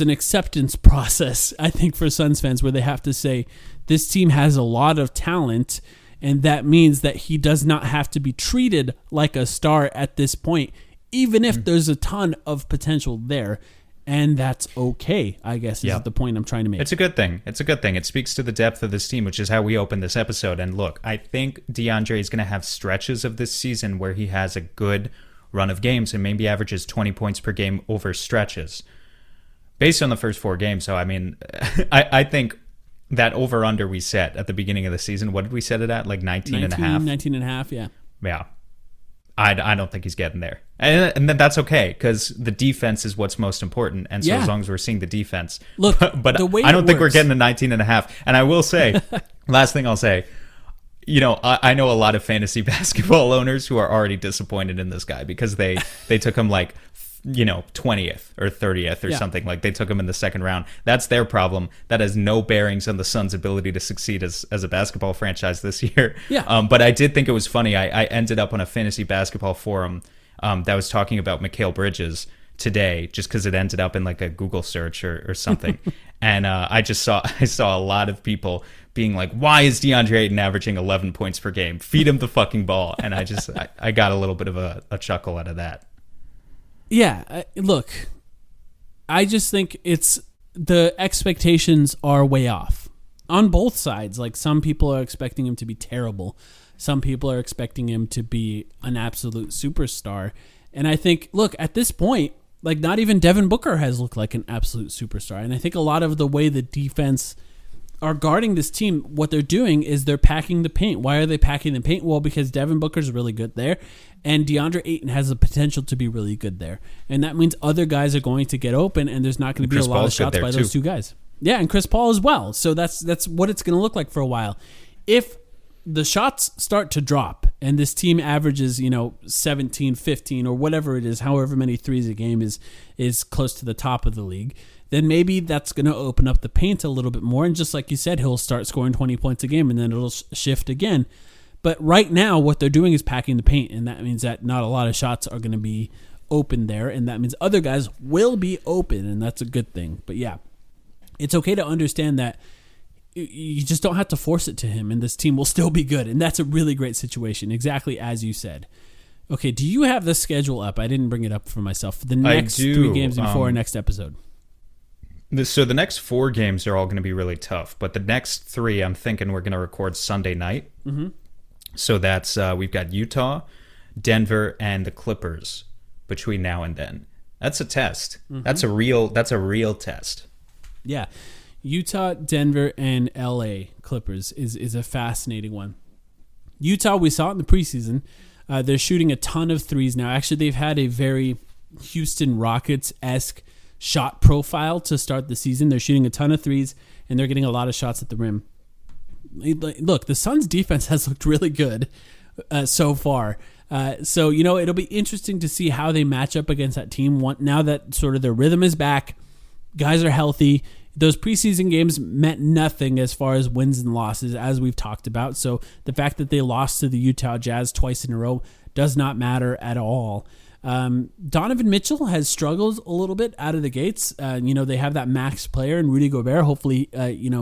acceptance process, I think, for Suns fans, where they have to say, this team has a lot of talent, and that means that he does not have to be treated like a star at this point, even if there's a ton of potential there. And that's okay, I guess, is the point I'm trying to make. It's a good thing. It speaks to the depth of this team, which is how we opened this episode. And look, I think DeAndre is going to have stretches of this season where he has a good run of games and maybe averages 20 points per game over stretches based on the first 4 games. So, I mean, I think that over-under we set at the beginning of the season, what did we set it at? Like 19 and a half? 19 and a half, yeah. Yeah. I don't think he's getting there. And that's okay, because the defense is what's most important. And so as long as we're seeing the defense. Look, but the way I don't think we're works- getting the 19 and a half. And I will say, last thing I'll say, I know a lot of fantasy basketball owners who are already disappointed in this guy because they took him like 20th or 30th or something. Like they took him in the second round. That's their problem. That has no bearings on the Suns' ability to succeed as a basketball franchise this year. Yeah. But I did think it was funny. I ended up on a fantasy basketball forum that was talking about Mikal Bridges today, just because it ended up in like a Google search or something. And I saw a lot of people being like, why is DeAndre Ayton averaging 11 points per game? Feed him the fucking ball. And I got a little bit of a chuckle out of that. Yeah, look, I just think it's the expectations are way off on both sides. Like some people are expecting him to be terrible. Some people are expecting him to be an absolute superstar. And I think, look, at this point, like not even Devin Booker has looked like an absolute superstar. And I think a lot of the way the defense are guarding this team, what they're doing is they're packing the paint. Why are they packing the paint? Well, because Devin Booker's really good there, and DeAndre Ayton has the potential to be really good there. And that means other guys are going to get open, and there's not going to be a lot of shots by those two guys. Yeah, and Chris Paul as well. So that's what it's going to look like for a while. If the shots start to drop and this team averages, 17, 15 or whatever it is, however many threes a game is close to the top of the league, then maybe that's going to open up the paint a little bit more. And just like you said, he'll start scoring 20 points a game and then it'll shift again. But right now, what they're doing is packing the paint, and that means that not a lot of shots are going to be open there, and that means other guys will be open, and that's a good thing. But yeah, it's okay to understand that you just don't have to force it to him, and this team will still be good, and that's a really great situation, exactly as you said. Okay, do you have the schedule up? I didn't bring it up for myself. For the next 3 games before our next episode. So the next 4 games are all going to be really tough, but the next 3, I'm thinking we're going to record Sunday night. Mm-hmm. So that's we've got Utah, Denver, and the Clippers between now and then. That's a test. Mm-hmm. That's a real test. Yeah, Utah, Denver, and LA Clippers is a fascinating one. Utah, we saw it in the preseason. They're shooting a ton of threes now. Actually, they've had a very Houston Rockets-esque shot profile to start the season. They're shooting a ton of threes, and they're getting a lot of shots at the rim. Look, the Suns' defense has looked really good so far. So, it'll be interesting to see how they match up against that team. Now that sort of their rhythm is back, guys are healthy. Those preseason games meant nothing as far as wins and losses, as we've talked about. So the fact that they lost to the Utah Jazz twice in a row does not matter at all. Donovan Mitchell has struggled a little bit out of the gates. They have that max player in Rudy Gobert. Hopefully,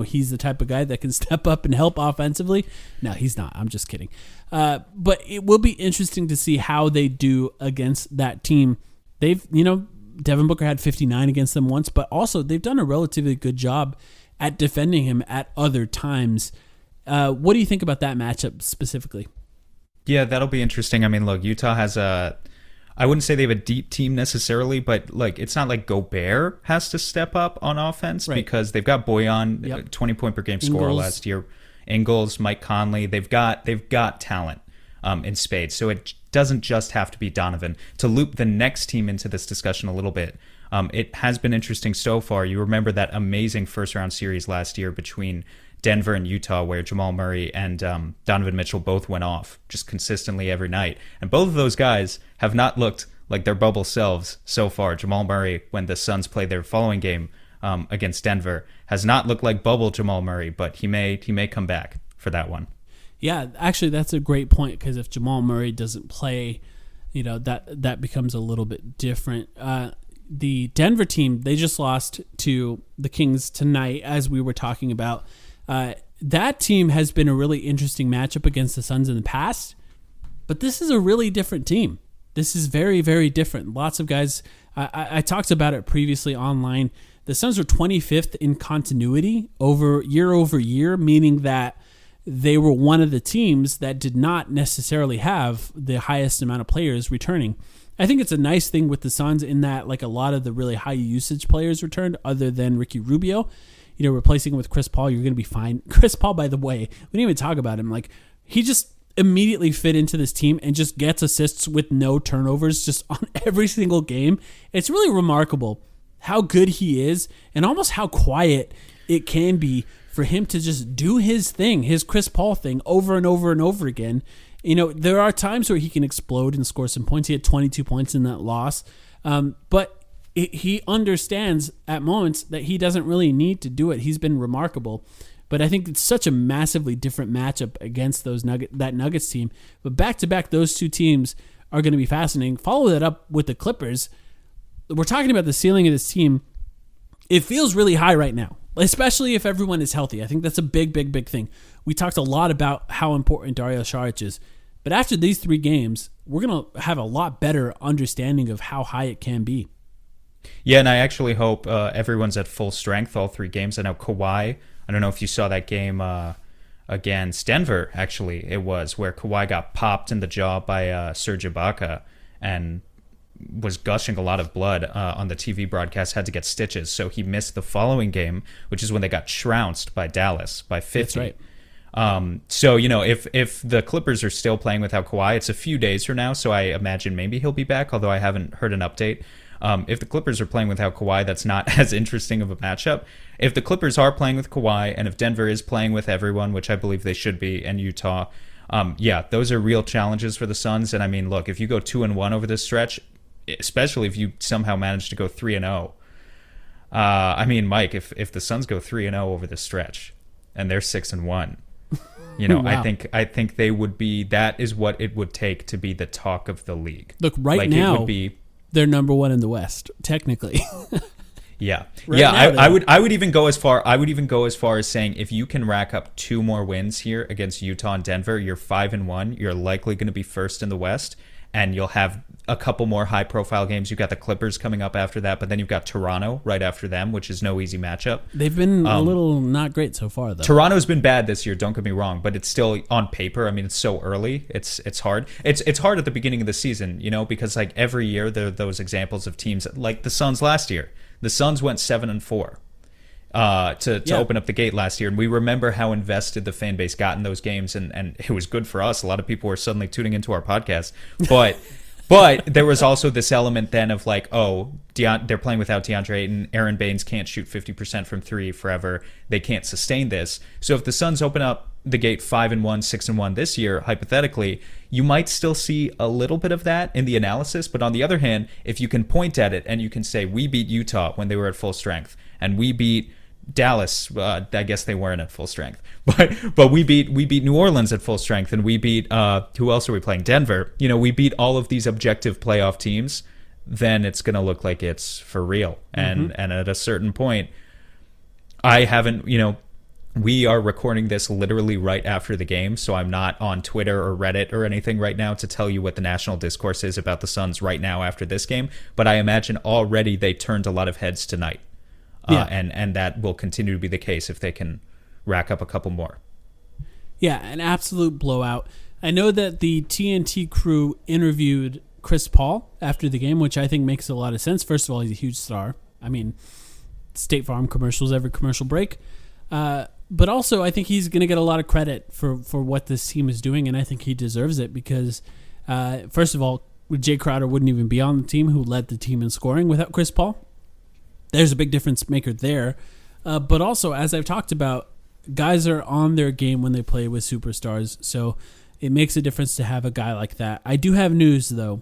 he's the type of guy that can step up and help offensively. No, he's not. I'm just kidding. But it will be interesting to see how they do against that team. Devin Booker had 59 against them once, but also they've done a relatively good job at defending him at other times. What do you think about that matchup specifically? Yeah, that'll be interesting. I mean, look, Utah has I wouldn't say they have a deep team necessarily, but it's not like Gobert has to step up on offense, right? Because they've got Boyan, 20-point per game scorer last year, Ingles, Mike Conley. They've got talent in spades, so it doesn't just have to be Donovan. To loop the next team into this discussion a little bit, it has been interesting so far. You remember that amazing first-round series last year between Denver and Utah, where Jamal Murray and Donovan Mitchell both went off just consistently every night. And both of those guys have not looked like their bubble selves so far. Jamal Murray, when the Suns played their following game against Denver, has not looked like bubble Jamal Murray, but he may come back for that one. Yeah, actually, that's a great point, because if Jamal Murray doesn't play, that becomes a little bit different. The Denver team, they just lost to the Kings tonight, as we were talking about. That team has been a really interesting matchup against the Suns in the past, but this is a really different team. This is very, very different. Lots of guys, I talked about it previously online. The Suns are 25th in continuity over year, meaning that they were one of the teams that did not necessarily have the highest amount of players returning. I think it's a nice thing with the Suns in that a lot of the really high usage players returned, other than Ricky Rubio. replacing him with Chris Paul, you're going to be fine. Chris Paul, by the way, we didn't even talk about him. Like, he just immediately fit into this team and just gets assists with no turnovers just on every single game. It's really remarkable how good he is and almost how quiet it can be for him to just do his thing, his Chris Paul thing, over and over and over again. There are times where he can explode and score some points. He had 22 points in that loss. But he understands at moments that he doesn't really need to do it. He's been remarkable. But I think it's such a massively different matchup against that Nuggets team. But back-to-back, those two teams are going to be fascinating. Follow that up with the Clippers. We're talking about the ceiling of this team. It feels really high right now, especially if everyone is healthy. I think that's a big, big, big thing. We talked a lot about how important Dario Saric is. But after these 3 games, we're going to have a lot better understanding of how high it can be. Yeah, and I actually hope everyone's at full strength all 3 games. I know Kawhi, I don't know if you saw that game against Denver, actually, it was, where Kawhi got popped in the jaw by Serge Ibaka and was gushing a lot of blood on the TV broadcast, had to get stitches. So he missed the following game, which is when they got trounced by Dallas by 50. That's right. So, if the Clippers are still playing without Kawhi, it's a few days from now, so I imagine maybe he'll be back, although I haven't heard an update. If the Clippers are playing without Kawhi, that's not as interesting of a matchup. If the Clippers are playing with Kawhi, and if Denver is playing with everyone, which I believe they should be, and Utah, those are real challenges for the Suns. And I mean, look, if you go 2-1 over this stretch, especially if you somehow manage to go 3-0, I mean, Mike, if the Suns go 3-0 over this stretch, and they're 6-1, wow. I think they would be. That is what it would take to be the talk of the league. Look, now, it would be, they're number 1 in the West, technically. Yeah, now, I would even go as far. I would even go as far as saying if you can rack up 2 more wins here against Utah and Denver, you're 5-1. You're likely going to be first in the West, and you'll have a couple more high-profile games. You've got the Clippers coming up after that, but then you've got Toronto right after them, which is no easy matchup. They've been a little not great so far, though. Toronto's been bad this year, don't get me wrong, but it's still on paper. I mean, it's so early. It's hard. It's hard at the beginning of the season, because like every year there are those examples of teams like the Suns last year. The Suns went 7-4 to open up the gate last year, and we remember how invested the fan base got in those games, and it was good for us. A lot of people were suddenly tuning into our podcast, but there was also this element then of like, they're playing without DeAndre Ayton. Aaron Baines can't shoot 50% from 3 forever. They can't sustain this. So if the Suns open up the gate 5-1, 6-1 this year, hypothetically, you might still see a little bit of that in the analysis. But on the other hand, if you can point at it and you can say, we beat Utah when they were at full strength, and we beat Dallas, I guess they weren't at full strength, but we beat New Orleans at full strength, and we beat who else are we playing? Denver. We beat all of these objective playoff teams. Then it's going to look like it's for real. And at a certain point, I haven't. We are recording this literally right after the game, so I'm not on Twitter or Reddit or anything right now to tell you what the national discourse is about the Suns right now after this game. But I imagine already they turned a lot of heads tonight. And that will continue to be the case if they can rack up a couple more. Yeah, an absolute blowout. I know that the TNT crew interviewed Chris Paul after the game, which I think makes a lot of sense. First of all, he's a huge star. I mean, State Farm commercials every commercial break. But also, I think he's going to get a lot of credit for what this team is doing, and I think he deserves it because, first of all, Jay Crowder wouldn't even be on the team, who led the team in scoring without Chris Paul. There's a big difference maker there. But also, as I've talked about, guys are on their game when they play with superstars, so it makes a difference to have a guy like that. I do have news, though.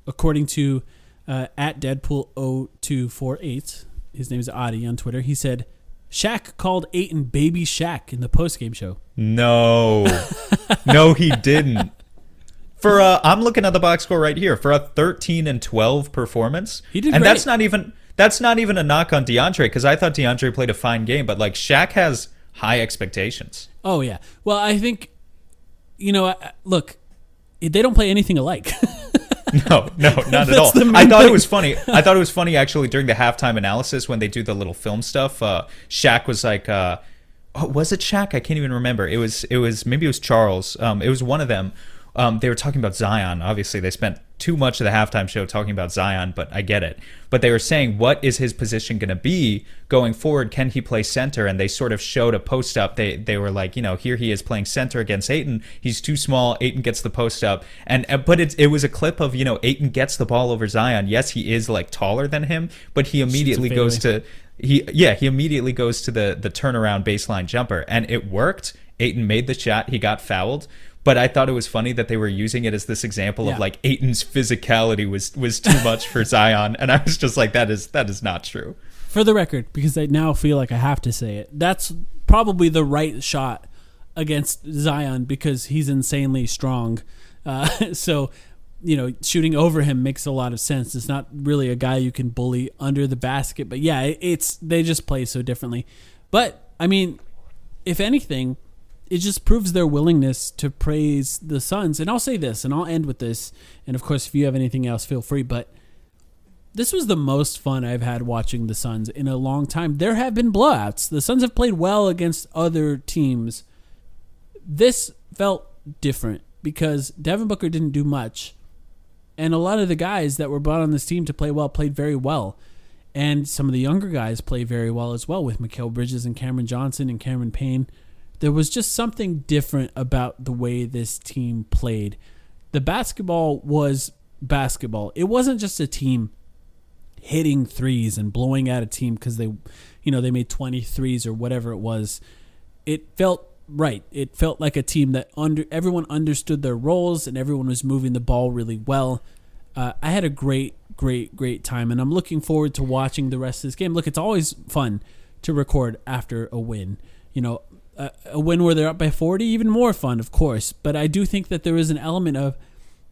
According to at Deadpool0248, his name is Adi on Twitter, he said, Shaq called Ayton Baby Shaq in the postgame show. No. No, he didn't. I'm looking at the box score right here. For a 13-12 performance. He did and great. That's not even a knock on DeAndre, because I thought DeAndre played a fine game, but like Shaq has high expectations. Oh, yeah. Well, I think, look, they don't play anything alike. No, not at all. I thought it was funny. I thought it was funny actually during the halftime analysis when they do the little film stuff. Shaq was like, was it Shaq? I can't even remember. It was maybe it was Charles. It was one of them They were talking about Zion. Obviously, they spent too much of the halftime show talking about Zion, but I get it. But they were saying, what is his position going to be going forward? Can he play center? And they sort of showed a post up. They were like, here he is playing center against Ayton. He's too small. Ayton gets the post up. But it was a clip of, Ayton gets the ball over Zion. Yes, he is like taller than him, but he immediately goes to he immediately goes to the turnaround baseline jumper, and it worked. Ayton made the shot. He got fouled. But I thought it was funny that they were using it as this example of like Ayton's physicality was too much for Zion. And I was just like, that is not true. For the record, because I now feel like I have to say it, that's probably the right shot against Zion because he's insanely strong. So, shooting over him makes a lot of sense. It's not really a guy you can bully under the basket. But yeah, they just play so differently. But, I mean, if anything, it just proves their willingness to praise the Suns. And I'll say this, and I'll end with this. And of course, if you have anything else, feel free. But this was the most fun I've had watching the Suns in a long time. There have been blowouts. The Suns have played well against other teams. This felt different because Devin Booker didn't do much. And a lot of the guys that were brought on this team to play well played very well. And some of the younger guys play very well as well, with Mikal Bridges and Cameron Johnson and Cameron Payne. There was just something different about the way this team played. The basketball was basketball. It wasn't just a team hitting threes and blowing out a team because they made 20 threes or whatever it was. It felt right. It felt like a team that everyone understood their roles and everyone was moving the ball really well. I had a great time, and I'm looking forward to watching the rest of this game. Look, it's always fun to record after a win. A win where they're up by 40, even more fun, of course. But I do think that there is an element of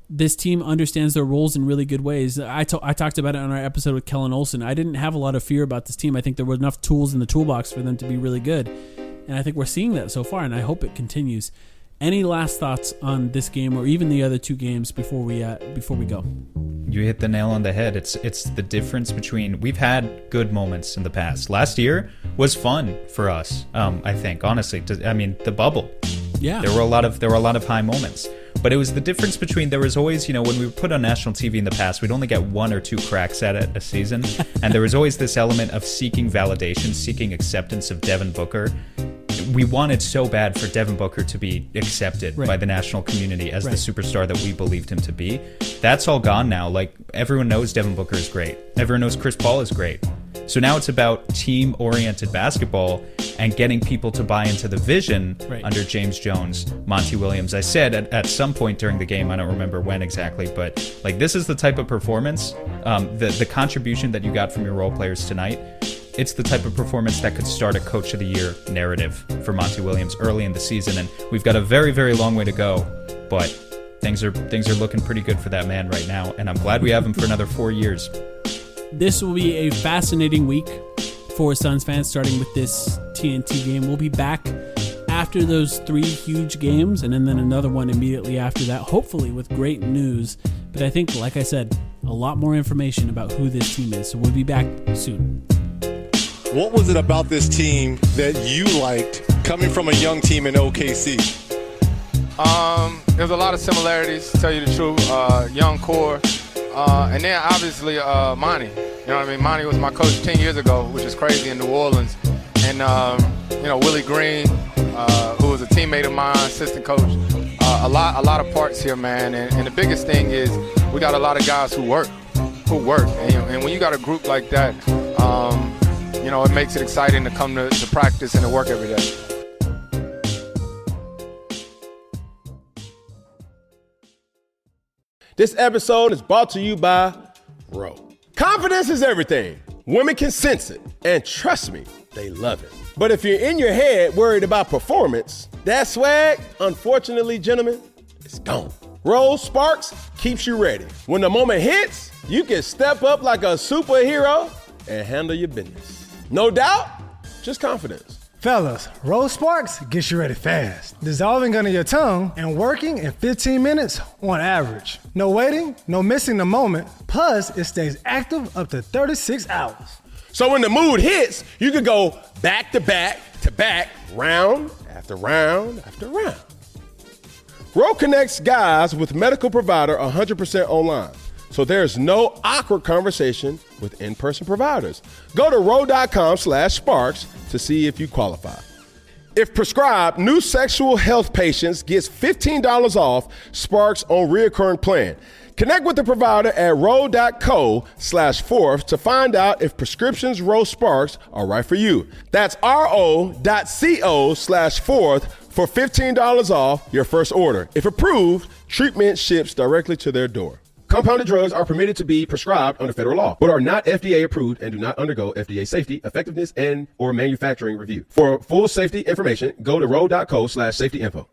this team understands their roles in really good ways. I talked about it on our episode with Kellen Olson. I didn't have a lot of fear about this team. I think there were enough tools in the toolbox for them to be really good. And I think we're seeing that so far, and I hope it continues. Any last thoughts on this game or even the other two games before we go? You hit the nail on the head. It's the difference between, we've had good moments in the past. Last year was fun for us. I think honestly, the bubble. Yeah, there were a lot of high moments. But it was the difference between, there was always, when we were put on national TV in the past, we'd only get one or two cracks at it a season. And there was always this element of seeking validation, seeking acceptance of Devin Booker. We wanted so bad for Devin Booker to be accepted by the national community as the superstar that we believed him to be. That's all gone now. Like, everyone knows Devin Booker is great. Everyone knows Chris Paul is great. So now it's about team-oriented basketball and getting people to buy into the vision under James Jones, Monty Williams. I said at some point during the game, I don't remember when exactly, but like, this is the type of performance, the contribution that you got from your role players tonight. It's the type of performance that could start a Coach of the Year narrative for Monty Williams early in the season, and we've got a very, very long way to go, but things are looking pretty good for that man right now, and I'm glad we have him for another 4 years. This will be a fascinating week for Suns fans, starting with this TNT game. We'll be back after those 3 huge games, and then another one immediately after that, hopefully with great news. But I think, like I said, a lot more information about who this team is, so we'll be back soon. What was it about this team that you liked coming from a young team in OKC? There's a lot of similarities, to tell you the truth. Young core. And then obviously Monty. You know what I mean? Monty was my coach 10 years ago, which is crazy, in New Orleans. And, Willie Green, who was a teammate of mine, assistant coach. A lot of parts here, man. And the biggest thing is we got a lot of guys who work. And when you got a group like that, it makes it exciting to come to practice and to work every day. This episode is brought to you by Row. Confidence is everything. Women can sense it. And trust me, they love it. But if you're in your head worried about performance, that swag, unfortunately, gentlemen, it's gone. Row Sparks keeps you ready. When the moment hits, you can step up like a superhero and handle your business. No doubt, just confidence. Fellas, Rose Sparks gets you ready fast, dissolving under your tongue and working in 15 minutes on average. No waiting, no missing the moment, plus it stays active up to 36 hours. So when the mood hits, you can go back to back to back, round after round after round. Ro connects guys with medical provider 100% online, so there's no awkward conversation with in-person providers. Go to ro.com/sparks to see if you qualify. If prescribed, new sexual health patients gets $15 off Sparks on reoccurring plan. Connect with the provider at ro.co/fourth to find out if prescriptions Ro Sparks are right for you. That's ro.co/fourth for $15 off your first order. If approved, treatment ships directly to their door. Compounded drugs are permitted to be prescribed under federal law, but are not FDA approved and do not undergo FDA safety, effectiveness, and or manufacturing review. For full safety information, go to ro.co/safety info.